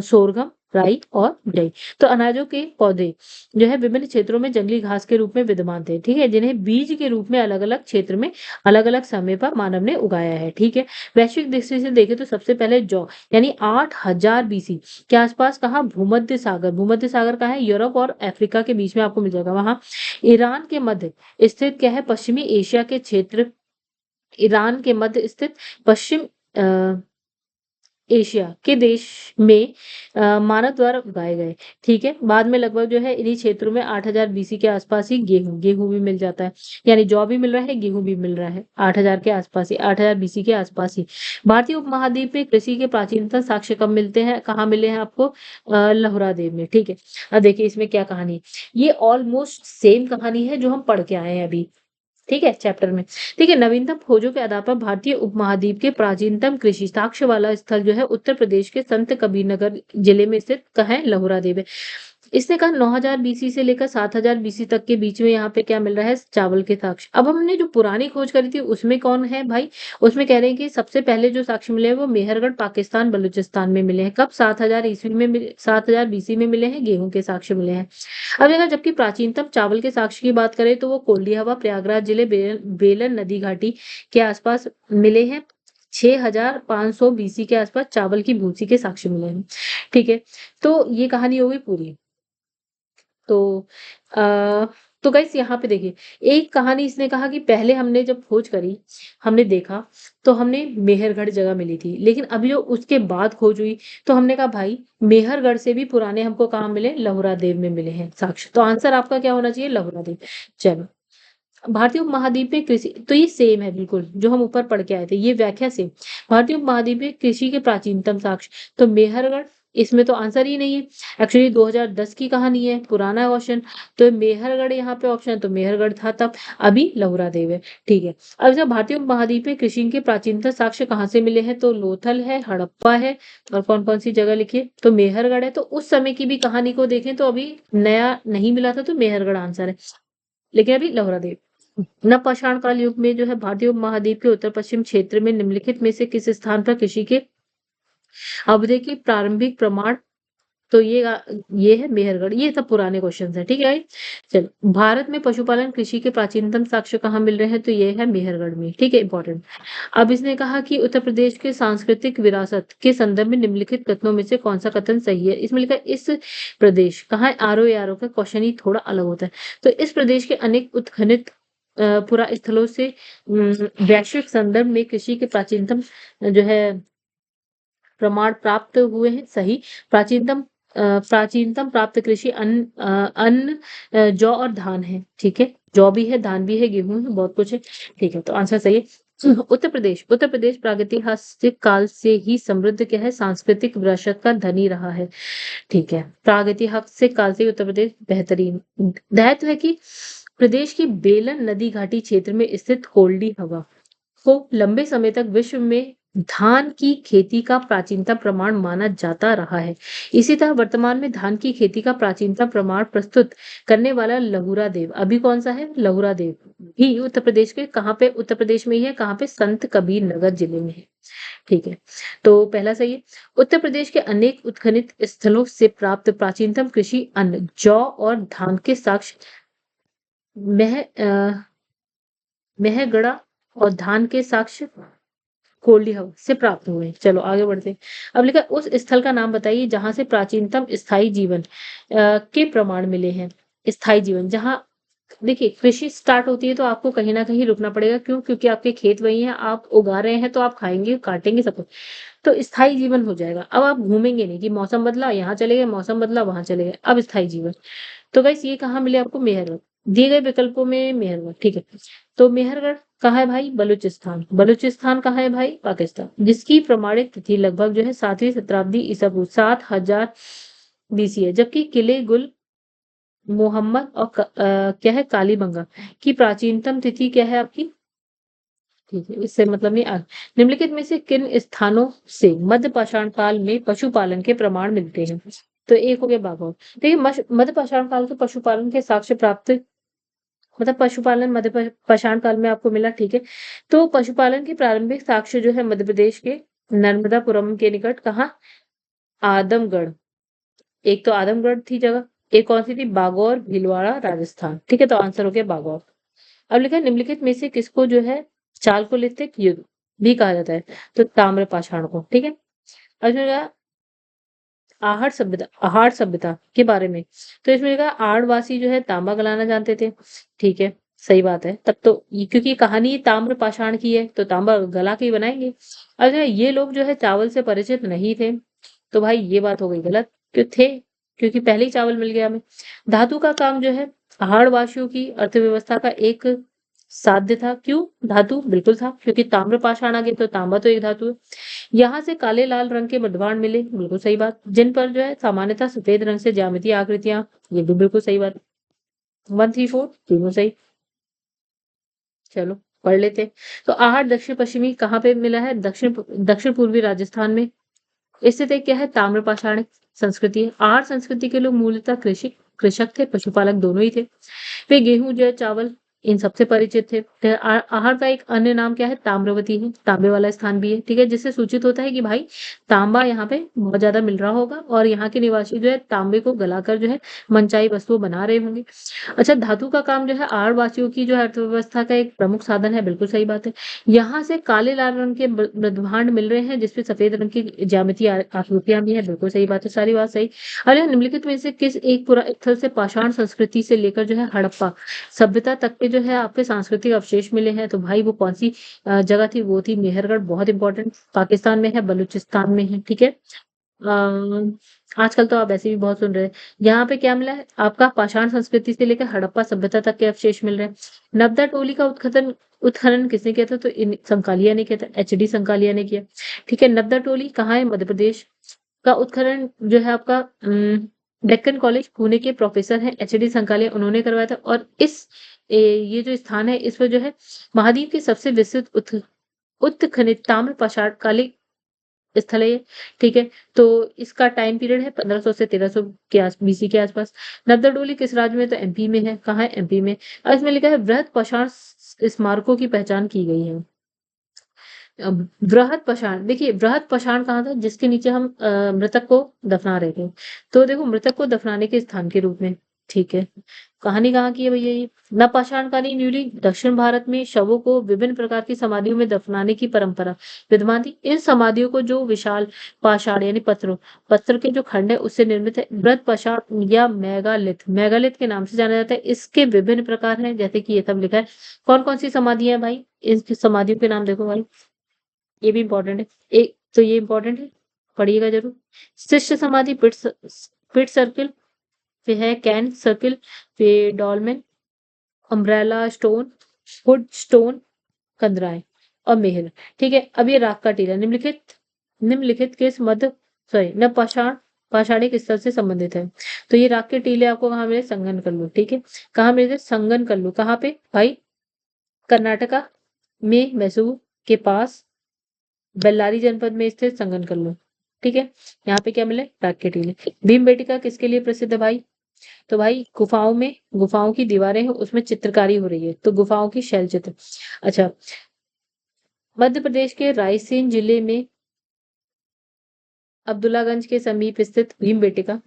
सोरगम, राई और जई। तो अनाजों के पौधे जो है विभिन्न क्षेत्रों में जंगली घास के रूप में विद्यमान थे। ठीक है, जिन्हें बीज के रूप में अलग अलग क्षेत्र में अलग अलग समय पर मानव ने उगाया है। ठीक है, वैश्विक दृष्टि से देखें तो सबसे पहले जौ यानी 8000 बीसी के आसपास कहा? भूमध्य सागर। भूमध्य सागर कहाँ है? यूरोप और अफ्रीका के बीच में आपको मिल जाएगा वहां। ईरान के मध्य स्थित क्या है? पश्चिमी एशिया के क्षेत्र, ईरान के मध्य स्थित पश्चिम एशिया के देश में मानव द्वारा उगाए गए। ठीक है, बाद में लगभग जो है इन्हीं क्षेत्रों में 8000 बीसी के आसपास ही गेहूं भी मिल जाता है, यानी जौ भी मिल रहा है, गेहूं भी मिल रहा है 8000 के आसपास ही, 8000 बीसी के आसपास ही। भारतीय उपमहाद्वीप में कृषि के प्राचीनतम साक्ष्य कब मिलते हैं, कहाँ मिले हैं आपको? लहुरा देव में। ठीक है, अब देखिए इसमें क्या कहानी है। ये ऑलमोस्ट सेम कहानी है जो हम पढ़ के आए हैं अभी। ठीक है, चैप्टर में। ठीक है, नवीनतम खोजों के आधार पर भारतीय उपमहाद्वीप के प्राचीनतम कृषि साक्ष्य वाला स्थल जो है उत्तर प्रदेश के संत कबीरनगर जिले में स्थित कहाँ है? लहुरा देव है। इसने कहा 9000 बीसी से लेकर 7000 बीसी तक के बीच में यहाँ पे क्या मिल रहा है? चावल के साक्ष्य। अब हमने जो पुरानी खोज करी थी उसमें कौन है भाई? उसमें कह रहे हैं कि सबसे पहले जो साक्ष्य मिले हैं वो मेहरगढ़, पाकिस्तान, बलूचिस्तान में मिले हैं। कब? 7000 ईस्वी में 7000 बीसी में मिले हैं, गेहूं के साक्ष्य मिले हैं। अब अगर जबकि प्राचीनतम चावल के साक्ष्य की बात करें तो वो कोल्डी हवा, प्रयागराज जिले, बेलन नदी घाटी के आसपास मिले हैं। 6500 बीसी के आसपास चावल की भूसी के साक्ष्य मिले हैं। ठीक है, तो ये कहानी हो गई पूरी। तो आ, तो गाइस यहाँ पे देखिए, एक कहानी इसने कहा कि पहले हमने जब खोज करी, हमने देखा तो हमने मेहरगढ़ जगह मिली थी, लेकिन अभी जो उसके बाद खोज हुई तो हमने कहा भाई मेहरगढ़ से भी पुराने हमको कहाँ मिले? लहुरा देव में मिले हैं साक्ष्य। तो आंसर आपका क्या होना चाहिए? लहुरा देव। चलो, भारतीय उपमहाद्वीप में कृषि, तो ये सेम है बिल्कुल जो हम ऊपर पढ़ के आए थे, ये व्याख्या सेम। भारतीय उपमहाद्वीप में कृषि के प्राचीनतम साक्ष्य, तो मेहरगढ़, इसमें तो आंसर ही नहीं है। एक्चुअली 2010 की कहानी है, पुराना क्वेश्चन, तो मेहरगढ़ यहाँ पे ऑप्शन, तो मेहरगढ़ था तब, अभी लहुरा देव है। ठीक है, अब जब भारतीय उपमहाद्वीप में कृषि के प्राचीनतम साक्ष्य कहाँ से मिले हैं? तो लोथल है, हड़प्पा है, और कौन कौन सी जगह लिखिए? तो मेहरगढ़ है। तो उस समय की भी कहानी को देखें तो अभी नया नहीं मिला था, तो मेहरगढ़ आंसर है, लेकिन अभी लहुरा देव। नवपाषाण काल युग में जो है भारतीय उपमहाद्वीप के उत्तर पश्चिम क्षेत्र में निम्नलिखित में से किस स्थान पर कृषि के अवधि के प्रारंभिक प्रमाण? तो ये है मेहरगढ़। ये सब पुराने क्वेश्चन है। ठीक है, चलो, भारत में पशुपालन कृषि के प्राचीनतम साक्ष्य कहाँ मिल रहे हैं? तो ये है मेहरगढ़ में। ठीक है, इंपॉर्टेंट। अब इसने कहा कि उत्तर प्रदेश के सांस्कृतिक विरासत के संदर्भ में निम्नलिखित कथनों में से कौन सा कथन सही है? इसमें लिखा है इस प्रदेश, कहाँ है? आरो यारो का क्वेश्चन ही थोड़ा अलग होता है। तो इस प्रदेश के अनेक उत्खनित पुरा स्थलों से वैश्विक संदर्भ में कृषि के प्राचीनतम जो है प्रमाण प्राप्त हुए हैं। सही। प्राचीनतम प्राप्त कृषि अन्न जौ और धान है। ठीक है, जौ भी है, धान भी है, गेहूं है, बहुत कुछ है। ठीक है, तो आंसर सही है। उत्तर प्रदेश प्रागैतिहासिक काल से ही समृद्ध क्या है? सांस्कृतिक विरासत का धनी रहा है। ठीक है, प्रागैतिहासिक काल से उत्तर प्रदेश बेहतरीन दायित्व है कि प्रदेश की बेलन नदी घाटी क्षेत्र में स्थित कोल्डी हवा को लंबे समय तक विश्व में धान की खेती का प्राचीनतम प्रमाण माना जाता रहा है। इसी तरह वर्तमान में धान की खेती का प्राचीनतम प्रमाण प्रस्तुत करने वाला लहुरा देव अभी कौन सा है? लहुरा देव भी उत्तर प्रदेश के कहाँ पे? उत्तर प्रदेश में ही है। कहाँ पे? संत कबीर नगर जिले में है। ठीक है, तो पहला सही है। उत्तर प्रदेश के अनेक उत्खनित स्थलों से प्राप्त प्राचीनतम कृषि अन्न जौ और धान के साक्ष्य मेहगड़ा और धान के साक्ष्य कोल्डी हाउस से प्राप्त हुए हैं। चलो आगे बढ़ते हैं। अब लिखा उस स्थल का नाम बताइए जहां से प्राचीनतम स्थायी जीवन के प्रमाण मिले हैं। स्थायी जीवन जहां देखिए कृषि स्टार्ट होती है तो आपको कहीं ना कहीं रुकना पड़ेगा। क्यों? क्योंकि आपके खेत वही हैं, आप उगा रहे हैं तो आप खाएंगे काटेंगे सब कुछ। तो स्थायी जीवन हो जाएगा। अब आप घूमेंगे नहीं कि मौसम बदला यहाँ चले गए, मौसम बदला वहां चले गए। अब स्थायी जीवन तो गाइस ये कहाँ मिले आपको? मेहरगढ़। दिए गए विकल्पों में मेहरगढ़। ठीक है, तो मेहरगढ़ कहाँ है भाई? बलूचिस्तान। बलूचिस्तान कहाँ है भाई? पाकिस्तान। जिसकी प्रमाणित तिथि लगभग जो है 7वीं शताब्दी ईसा पूर्व 7000 बीसी है। जबकि किले गुल मोहम्मद और क्या है? कालीबंगा की प्राचीनतम तिथि क्या है आपकी? ठीक है, इससे मतलब नहीं। निम्नलिखित में से किन स्थानों से मध्य पाषाण काल में पशुपालन के प्रमाण मिलते हैं? तो एक हो गया बाघौल। देखिए मध्य पाषाण काल के पशुपालन के साक्ष्य प्राप्त मतलब पशुपालन मध्य पाषाण काल में आपको मिला। ठीक है, तो पशुपालन के प्रारंभिक साक्ष्य जो है मध्य प्रदेश के नर्मदापुरम के निकट कहाँ? आदमगढ़। एक तो आदमगढ़ थी जगह, एक कौन सी थी? बागौर भीलवाड़ा राजस्थान। ठीक है, तो आंसर हो गया बागौर। अब लिखा है निम्नलिखित में से किसको जो है चालकोलिथिक युग भी कहा जाता है? तो ताम्र पाषाण को। ठीक है, अब इसमें कहा आहड़ सभ्यता के बारे में। तो इसमें कहा आड़वासी जो है तांबा गलाना जानते थे। ठीक है, सही बात है। तब तो क्योंकि कहानी ताम्र पाषाण की है तो तांबा गला के ही बनाएंगे। अब जो है, ये लोग जो है चावल से परिचित नहीं थे। तो भाई ये बात हो गई गलत। क्यों थे? क्योंकि पहले ही चावल मिल गया हमें। धातु का काम जो है पहाड़वासियों की अर्थव्यवस्था का एक साध्य था। क्यों? धातु बिल्कुल था, क्योंकि ताम्र पाषाण आ गए तो तांबा तो एक धातु है। यहाँ से काले लाल रंग के मृद्वाण मिले, बिल्कुल सही बात। जिन पर जो है सामान्यतः सफेद रंग से ज्यामितीय आकृतियां, ये भी बिल्कुल सही बात। 134 तीनों सही। चलो पढ़ लेते हैं। तो आहट दक्षिण पश्चिमी कहाँ पे मिला है? दक्षिण पूर्वी राजस्थान में स्थित एक क्या है? ताम्र पाषाण संस्कृति है। आहार संस्कृति के लोग मूलतः कृषक थे, पशुपालक दोनों ही थे। वे गेहूं जो है चावल इन सबसे परिचित थे। फिर आहार का एक अन्य नाम क्या है? ताम्रवती है, तांबे वाला स्थान भी है। ठीक है, जिससे सूचित होता है कि भाई तांबा यहाँ पे बहुत ज्यादा मिल रहा होगा और यहाँ के निवासी जो है तांबे को गलाकर जो है मनचाही वस्तु बना रहे होंगे। अच्छा, धातु का काम जो है आहार वासियों की जो है अर्थव्यवस्था का एक प्रमुख साधन है, बिल्कुल सही बात है। यहाँ से काले लाल रंग के मृदभांड मिल रहे हैं जिसपे सफेद रंग की ज्यामितीय आकृतियां भी है, बिल्कुल सही बात है, सारी बात सही। अरे निम्नलिखित में से किस एक पुरा स्थल से पाषाण संस्कृति से लेकर जो है हड़प्पा सभ्यता तक के जो है आपके सांस्कृतिक अवशेष मिले हैं? तो भाई वो कौन सी जगह थी? वो थी मेहरगढ़। बहुत इंपॉर्टेंट, पाकिस्तान में है, बलूचिस्तान में है। ठीक है, आजकल तो आप ऐसे भी बहुत सुन रहे हैं। यहाँ पे क्या मिला है आपका? पाषाण संस्कृति से लेकर हड़प्पा सभ्यता तक के अवशेष मिल रहे हैं। नबदा टोली का उत्खनन किसने किया था? तो इन संकालिया ने किया था, एचडी संकालिया ने किया। ठीक है, नबदा टोली कहाँ है? मध्य प्रदेश का उत्खनन जो है आपका डेक्कन कॉलेज पुणे के प्रोफेसर हैं एचडी संकालिया, उन्होंने करवाया था। और ये जो स्थान है इस पर जो है महाद्वीप की सबसे विस्तृत उत्खनित ताम्र पाषाण कालिक स्थल है ये। ठीक है, तो इसका टाइम पीरियड है 1500 से 1300 के आस बीसी के आसपास। नब्दा किस राज्य में? तो एमपी में है। कहाँ है? एमपी में। और इसमें लिखा है बृहद पाषाण स्मारकों की पहचान की गई है। बृहद पाषाण, देखिए बृहद पाषाण कहाँ था? जिसके नीचे हम मृतक को दफना रहे थे। तो देखो मृतक को दफनाने के स्थान के रूप में। ठीक है, कहानी कहाँ की है भैया ये? नवपाषाण कालीन न्यूली दक्षिण भारत में शवों को विभिन्न प्रकार की समाधियों में दफनाने की परंपरा विद्यमान थी। इन समाधियों को जो विशाल पाषाण यानी पत्थर के जो खंड है उससे निर्मित है। बृहद पाषाण या मेगालिथ के नाम से जाना जाता है। इसके विभिन्न प्रकार हैं जैसे कि ये सब लिखा है। कौन कौन सी समाधियां है भाई? इन समाधियों के नाम देखो भाई, ये भी इंपॉर्टेंट है। एक तो ये इंपॉर्टेंट है, पढ़िएगा जरूर। शिष्य समाधि पिट सर्किल, फिर है कैन सर्किल, फिर dolmen, umbrella stone, hood stone, कंदराए और मेहर। ठीक है, अब ये राग का टीला निम्नलिखित किस मध्य सॉरी न पाषाणिक स्थल से संबंधित है? तो ये राग के टीले आपको कहाँ मिले? संगन कल्लू। ठीक है, कहाँ मिले थे? संगन कल्लू। कहाँ पे भाई? कर्नाटका में मैसूर के पास बेल्लारी जनपद में स्थित संगनकल्लू। ठीक है, यहाँ पे क्या मिले, डाक के टीले। भीमबेटका किसके लिए प्रसिद्ध है भाई? तो भाई गुफाओं की दीवारें हैं, उसमें चित्रकारी हो रही है, तो गुफाओं की शैल चित्र। अच्छा, मध्य प्रदेश के रायसेन जिले में अब्दुल्लागंज के समीप स्थित भीमबेटका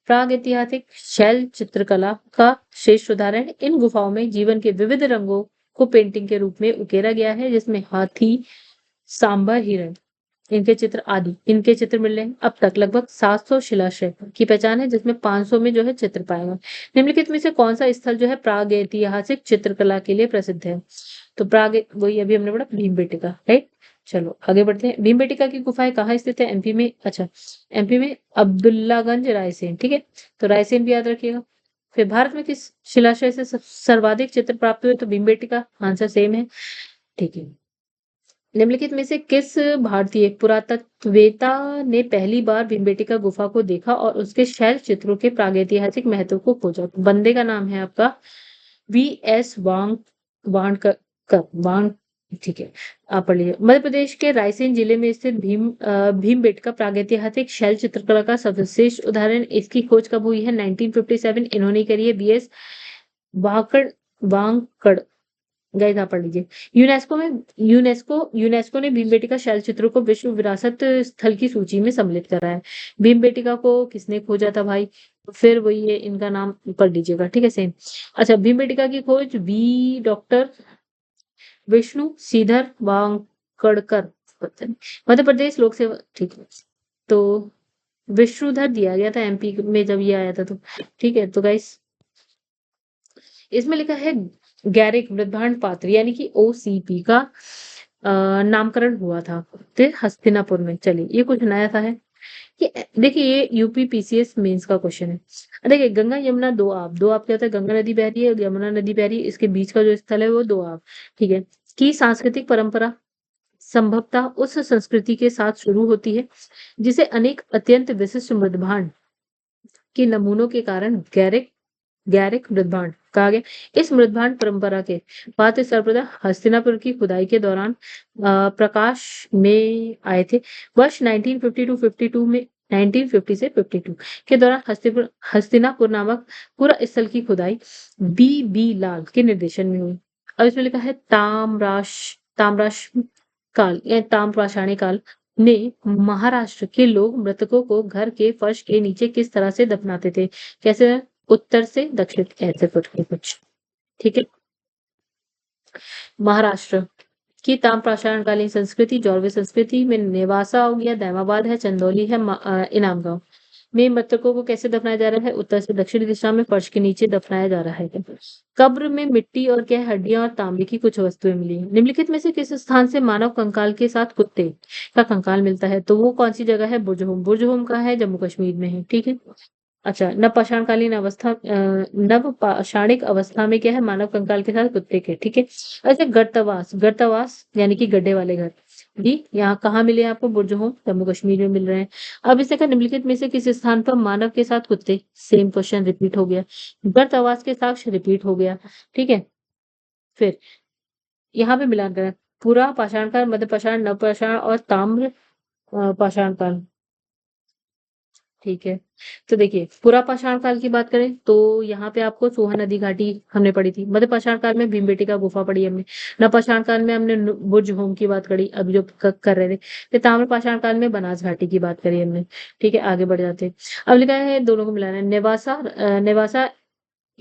प्राग ऐतिहासिक शैल चित्रकला का श्रेष्ठ उदाहरण। इन गुफाओं में जीवन के विविध रंगों को पेंटिंग के रूप में उकेरा गया है, जिसमें हाथी, सांबर, हिरण, इनके चित्र मिल रहे हैं। अब तक लगभग 700 शिलाश्रय की पहचान है, जिसमें 500 में जो है चित्र पाए गए। निम्नलिखित में से कौन सा स्थल जो है प्राग ऐतिहासिक चित्रकला के लिए प्रसिद्ध है? तो प्राग, वही अभी हमने पढ़ा, भीमबेटका, राइट। चलो आगे बढ़ते हैं। भीमबेटका की गुफाएं कहाँ स्थित है? एमपी में। अच्छा, एमपी में अब्दुल्लागंज, रायसेन। ठीक है, तो रायसेन भी याद रखिएगा। फिर भारत में किस शिलाशय से सर्वाधिक चित्र प्राप्त हुए? तो भीमबेटका, आंसर सेम है। ठीक है, निम्नलिखित में से किस भारतीय पुरातत्ववेत्ता ने पहली बार भीमबेटका गुफा को देखा और उसके शैल चित्रों के प्रागैतिहासिक महत्व को खोजा? तो बंदे का नाम है आपका वी.एस. वांग। ठीक है, आप पढ़ लीजिए। मध्य प्रदेश के रायसेन जिले में स्थित भीमबेटका प्रागैतिहासिक शैल चित्रकला का सर्वश्रेष्ठ उदाहरण। इसकी खोज कब हुई है? 1957। इन्होंने करी है, वी.एस. वाकड़ वांगकड़। गाइस आप पढ़ लीजिए। यूनेस्को ने भीमबेटका शैल चित्रों को विश्व विरासत स्थल की सूची में सम्मिलित करा है। भीमबेटका को किसने खोजा था भाई? फिर वही है, इनका नाम पढ़ लीजिएगा, ठीक है, सेम। अच्छा, भीमबेटका की खोज डॉक्टर विष्णु श्रीधर वांकड़कर, मध्य प्रदेश लोक सेवा, ठीक है, तो विष्णुधर दिया गया था एमपी में जब ये आया था, तो ठीक है। तो गाइस इसमें लिखा है गैरिक मृदभांड पात्र, यानी कि ओसीपी का नामकरण हुआ था फिर हस्तिनापुर में। चलिए, ये कुछ नया सा है कि देखिए, ये यूपी पीसीएस मेंस का क्वेश्चन है। देखिए, गंगा यमुना दो आप क्या होता है? गंगा नदी बह रही है, यमुना नदी बह रही है, इसके बीच का जो स्थल है वो दो आप, ठीक है, की सांस्कृतिक परंपरा संभवतः उस संस्कृति के साथ शुरू होती है जिसे अनेक अत्यंत विशिष्ट मृदभांड के नमूनों के कारण गैरिक मृदभांड कहा गया। इस मृदभांड परंपरा के पात्र सर्वप्रथम हस्तिनापुर की खुदाई के दौरान प्रकाश में आए थे। वर्ष 1950 में 1950 से 52 के दौरान हस्तिनापुर नामक पूरा स्थल की खुदाई बी लाल के निर्देशन में हुई। अब इसमें लिखा है ताम्राश काल या ताम्रपाषाणी काल ने महाराष्ट्र के लोग मृतकों को घर के फर्श के नीचे किस तरह से दफनाते थे? कैसे? उत्तर से दक्षिण, ऐसे करके कुछ, ठीक है। महाराष्ट्र की ताम्रपाषाणकालीन संस्कृति, जौरवी संस्कृति में नेवासा हो गया, दैमाबाद है, चंदौली है, इनाम गांव में मृतकों को कैसे दफनाया जा रहा है? उत्तर से दक्षिण दिशा में फर्श के नीचे दफनाया जा रहा है। कब्र में मिट्टी और क्या, हड्डियां और तांबे की कुछ वस्तुएं मिली। निम्नलिखित में से किस स्थान से मानव कंकाल के साथ कुत्ते का कंकाल मिलता है? तो वो कौन सी जगह है? बुर्जहोम का है, जम्मू कश्मीर में है, ठीक है। अच्छा, नव पाषाणिक अवस्था में क्या है? मानव कंकाल के साथ कुत्ते के, ठीक है। अच्छा, गर्तावास यानी कि गड्ढे वाले घर जी, यहाँ कहाँ मिले आपको? बुर्जहोम, जम्मू कश्मीर में मिल रहे हैं। अब इसे निम्नलिखित में से किस स्थान पर मानव के साथ कुत्ते, सेम क्वेश्चन रिपीट हो गया। गर्तावास के साक्ष्य रिपीट हो गया, ठीक है। फिर यहाँ पे मिलान करें, पूरा पाषाण काल, मध्य पाषाण, नव पाषाण और ताम्र पाषाण काल, ठीक है। तो देखिए, पूरा पाषाण काल की बात करें तो यहाँ पे आपको सोहन नदी घाटी हमने पढ़ी थी। मध्य पाषाण काल में भीमबेटका गुफा पढ़ी हमने। नव पाषाण काल में हमने बुर्ज होम की बात करी, अभी जो कर रहे थे। फिर ताम्र पाषाण काल में बनास घाटी की बात करी हमने, ठीक है। आगे बढ़ जाते हैं। अब लिखा है दोनों को मिलाना है, नेवासा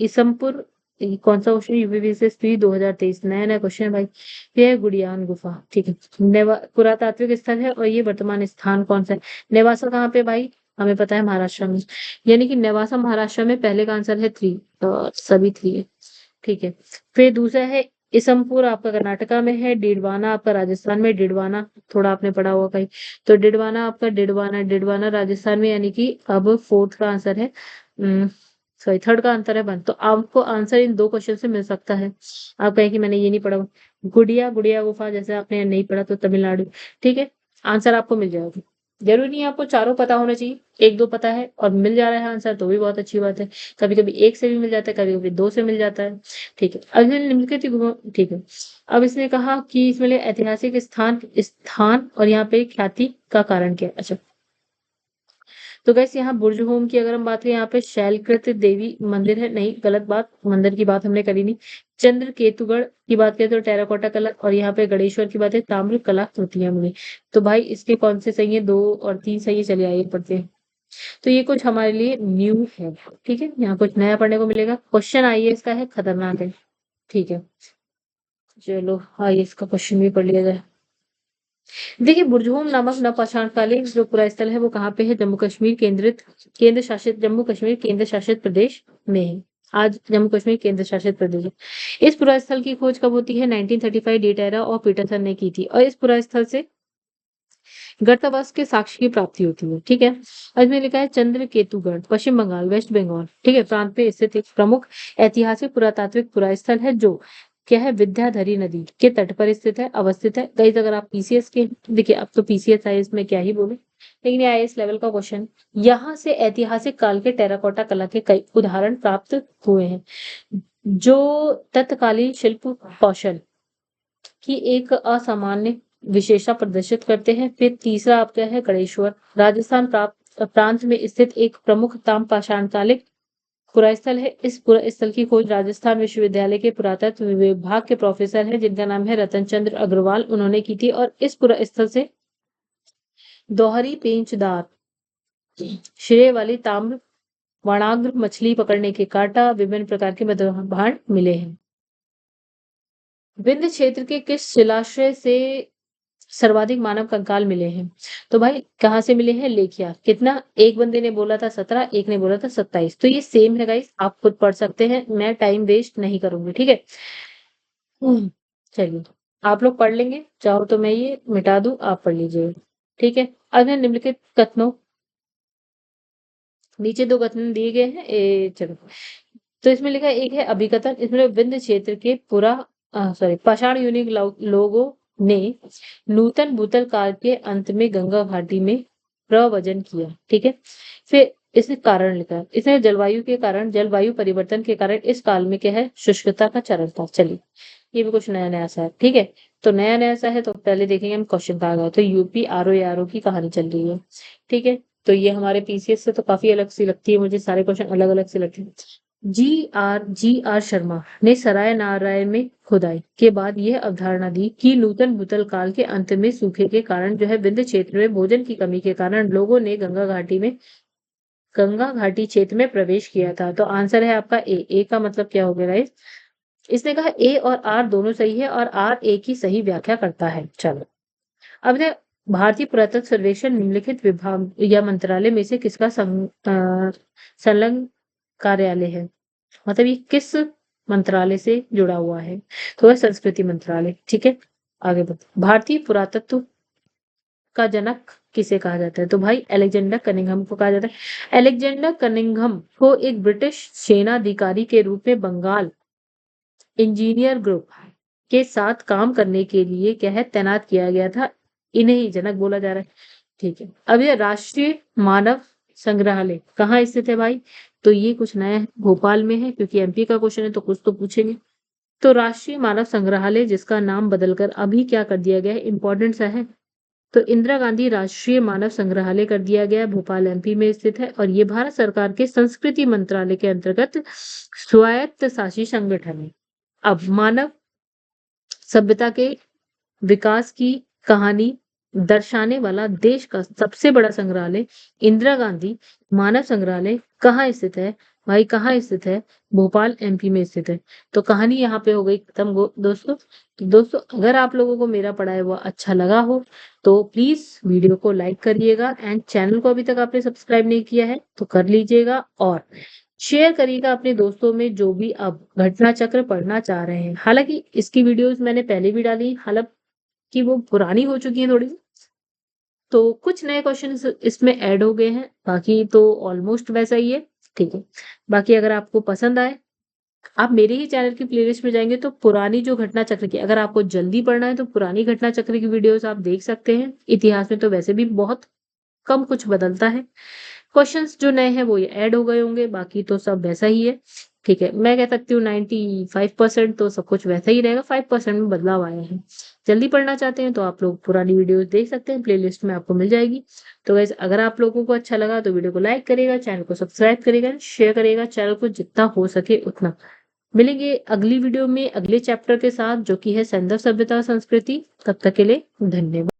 ईसमपुर, कौन सा क्वेश्चन? यूपीपीसीएस 2023, नया नया क्वेश्चन है भाई। ये है गुड़ियान गुफा, ठीक है। पुरातात्विक स्थल है और ये वर्तमान स्थान कौन सा है? नेवासा कहाँ पे भाई? हमें पता है, महाराष्ट्र में, यानी कि नेवासा महाराष्ट्र में। पहले का आंसर है 3, सभी 3 है, ठीक है। फिर दूसरा है इसमपुर, आपका कर्नाटका में है। डिडवाना आपका राजस्थान में, डिडवाना थोड़ा आपने पढ़ा होगा कहीं, तो डिडवाना राजस्थान में, यानी कि अब फोर्थ का आंसर है, सॉरी थर्ड का आंसर है बंद। तो आपको आंसर इन 2 क्वेश्चन से मिल सकता है। आप कहें कि मैंने ये नहीं पढ़ा, गुड़िया गुड़िया गुफा जैसे आपने नहीं पढ़ा तो तमिलनाडु, ठीक है, आंसर आपको मिल जाएगा। जरूरी नहीं है आपको चारों पता होना चाहिए, एक दो पता है और मिल जा रहा है आंसर तो भी बहुत अच्छी बात है। कभी कभी एक से भी मिल जाता है, कभी कभी दो से मिल जाता है। ठीक है, अब इसने निम्नलिखित ठीक है। अब इसने कहा कि इसमें ऐतिहासिक स्थान स्थान और यहाँ पे ख्याति का कारण क्या है। अच्छा, तो गैस यहाँ बुर्ज होम की अगर हम बात करें, यहाँ पे शैलकृत देवी मंदिर है, नहीं गलत बात, मंदिर की बात हमने करी नहीं। चंद्र केतुगढ़ की बात करें तो टेराकोटा कला, और यहाँ पे गणेश्वर की बात है ताम्र कला तृतीया में। तो भाई इसके कौन से सही है, 2 और 3 सही है, चलिए आइए पढ़ते हैं। तो ये कुछ हमारे लिए न्यू है, ठीक है, यहाँ कुछ नया पढ़ने को मिलेगा। क्वेश्चन आईएएस का है, खतरनाक है, ठीक है। चलो आईएएस का क्वेश्चन भी पढ़ लिया जाए। देखिए, बुरजहोम नामक नवपाषाणकालीन जो पूरा स्थल है वो कहाँ पे है, जम्मू कश्मीर केंद्र शासित प्रदेश में है। आज जम्मू कश्मीर केंद्र शासित प्रदेश है। इस पुरा स्थल की खोज कब होती है, 1935 डेटेरा और पीटरसन ने की थी, और इस पुरा स्थल से गर्तावास के साक्ष्य की प्राप्ति होती है, ठीक है। इसमें लिखा है चंद्र केतुगढ़, पश्चिम बंगाल, वेस्ट बंगाल, ठीक है, प्रांत में स्थित एक प्रमुख ऐतिहासिक पुरातात्विक पुरा स्थल है जो क्या है, विद्याधरी नदी के तट पर स्थित है, अवस्थित है। गाइस अगर आप पीसीएस के, देखिए अब तो पीसीएस आईएएस में क्या ही बोले, लेकिन ये आईएएस लेवल का क्वेश्चन, यहाँ से ऐतिहासिक काल के टेराकोटा कला के कई उदाहरण प्राप्त हुए हैं जो तत्कालीन शिल्प कौशल की एक असामान्य विशेषता प्रदर्शित करते हैं। फिर तीसरा आपका है गणेश्वर, राजस्थान प्रांत में स्थित एक प्रमुख ताम्रपाषाणकालिक पुरास्थल है। इस पुरास्थल की खोज राजस्थान विश्वविद्यालय के पुरातत्व विभाग के प्रोफेसर हैं जिनका नाम है रतन चंद्र अग्रवाल, उन्होंने की थी। और इस पुरास्थल से दोहरी पेंचदार श्रेय वाली ताम्र वनाग्र मछली पकड़ने के कांटा, विभिन्न प्रकार के भांड मिले हैं। विंध्य क्षेत्र के किस शिलाश्रय से सर्वाधिक मानव कंकाल मिले हैं, तो भाई कहाँ से मिले हैं, लेखिया। कितना, एक बंदे ने बोला था 17, एक ने बोला था 27, तो ये सेम है गाइस, आप खुद पढ़ सकते हैं, मैं टाइम वेस्ट नहीं करूंगी, ठीक है। चलिए आप लोग पढ़ लेंगे, चाहो तो मैं ये मिटा दूं, आप पढ़ लीजिए, ठीक है। अब है निम्नलिखित कथनों, नीचे 2 कथन दिए गए हैं, चलो। तो इसमें लिखा है, एक है अभिकथन, इसमें विंध्य क्षेत्र के पाषाण युनिक लोगों ने नूतन भूतल काल के अंत में गंगा घाटी में प्रवचन किया, ठीक है। फिर इसने कारण लिखा है, इसने जलवायु के कारण, जलवायु परिवर्तन के कारण इस काल में क्या है, शुष्कता का चरण था। चलिए ये भी कुछ नया नया सा है, ठीक है। तो नया नया सा है, तो पहले देखेंगे हम क्वेश्चन कहाँ गया। तो यूपी आरओ की कहानी चल रही है, ठीक है। तो ये हमारे पीसीएस से तो काफी अलग सी लगती है मुझे, सारे क्वेश्चन अलग अलग से लगते हैं। जी आर शर्मा ने सराय नारायण में खुदाई के बाद यह अवधारणा दी कि नूतन भूतल काल के अंत में सूखे के कारण जो है विंध्य क्षेत्र में भोजन की कमी के कारण लोगों ने गंगा घाटी क्षेत्र में प्रवेश किया था। तो आंसर है आपका ए का मतलब क्या हो गया गाइस, इसने कहा ए और आर दोनों सही है और आर ए की सही व्याख्या करता है। चलो अब ने भारतीय पुरातत्व सर्वेक्षण निम्नलिखित विभाग या मंत्रालय में से किसका संलग्न कार्यालय है, मतलब ये किस मंत्रालय से जुड़ा हुआ है, तो वह संस्कृति मंत्रालय, ठीक है। आगे बढ़ते, भारतीय पुरातत्व का जनक किसे कहा जाता है, तो भाई अलेक्जेंडर कनिंघम को कहा जाता है। अलेक्जेंडर कनिंघम को एक ब्रिटिश सेनाधिकारी के रूप में बंगाल इंजीनियर ग्रुप के साथ काम करने के लिए क्या है, तैनात किया गया था, इन्हें ही जनक बोला जा रहा है, ठीक है। अब ये राष्ट्रीय मानव संग्रहालय कहाँ स्थित है भाई, तो ये कुछ नया है, भोपाल में है, क्योंकि एमपी का क्वेश्चन है तो कुछ तो पूछेंगे। तो राष्ट्रीय मानव संग्रहालय जिसका नाम बदलकर अभी क्या कर दिया गया है, इंपॉर्टेंट सा है, तो इंदिरा गांधी राष्ट्रीय मानव संग्रहालय कर दिया गया है, भोपाल एमपी में स्थित है, और ये भारत सरकार के संस्कृति मंत्रालय के अंतर्गत स्वायत्त शासी संगठन है। अब मानव सभ्यता के विकास की कहानी दर्शाने वाला देश का सबसे बड़ा संग्रहालय इंदिरा गांधी मानव संग्रहालय कहाँ स्थित है भाई, कहाँ स्थित है, भोपाल एमपी में स्थित है। तो कहानी यहाँ पे हो गई खत्म दोस्तों। तो दोस्तों अगर आप लोगों को मेरा पढ़ाया हुआ अच्छा लगा हो तो प्लीज वीडियो को लाइक करिएगा, एंड चैनल को अभी तक आपने सब्सक्राइब नहीं किया है तो कर लीजिएगा, और शेयर करिएगा अपने दोस्तों में जो भी अब घटना चक्र पढ़ना चाह रहे हैं। हालांकि इसकी वीडियोस मैंने पहले भी डाली, हालांकि वो पुरानी हो चुकी है थोड़ी, तो कुछ नए क्वेश्चन इसमें ऐड हो गए हैं, बाकी तो ऑलमोस्ट वैसा ही है, ठीक है। बाकी अगर आपको पसंद आए, आप मेरे ही चैनल की प्लेलिस्ट में जाएंगे तो पुरानी जो घटना चक्र की, अगर आपको जल्दी पढ़ना है तो पुरानी घटना चक्र की वीडियोस आप देख सकते हैं, इतिहास में तो वैसे भी बहुत कम कुछ बदलता है। क्वेश्चंस जो नए हैं वो ये ऐड हो गए होंगे, बाकी तो सब वैसा ही है। ठीक है, मैं कह सकती हूँ 95% तो सब कुछ वैसा ही रहेगा, 5% में बदलाव आया है। जल्दी पढ़ना चाहते हैं तो आप लोग पुरानी वीडियोस देख सकते हैं, प्लेलिस्ट में आपको मिल जाएगी। तो गाइस अगर आप लोगों को अच्छा लगा तो वीडियो को लाइक करेगा, चैनल को सब्सक्राइब करेगा, शेयर करेगा, चैनल को जितना हो सके उतना। मिलेंगे अगली वीडियो में अगले चैप्टर के साथ, जो कि है सैंधव सभ्यता और संस्कृति। तब तक के लिए धन्यवाद।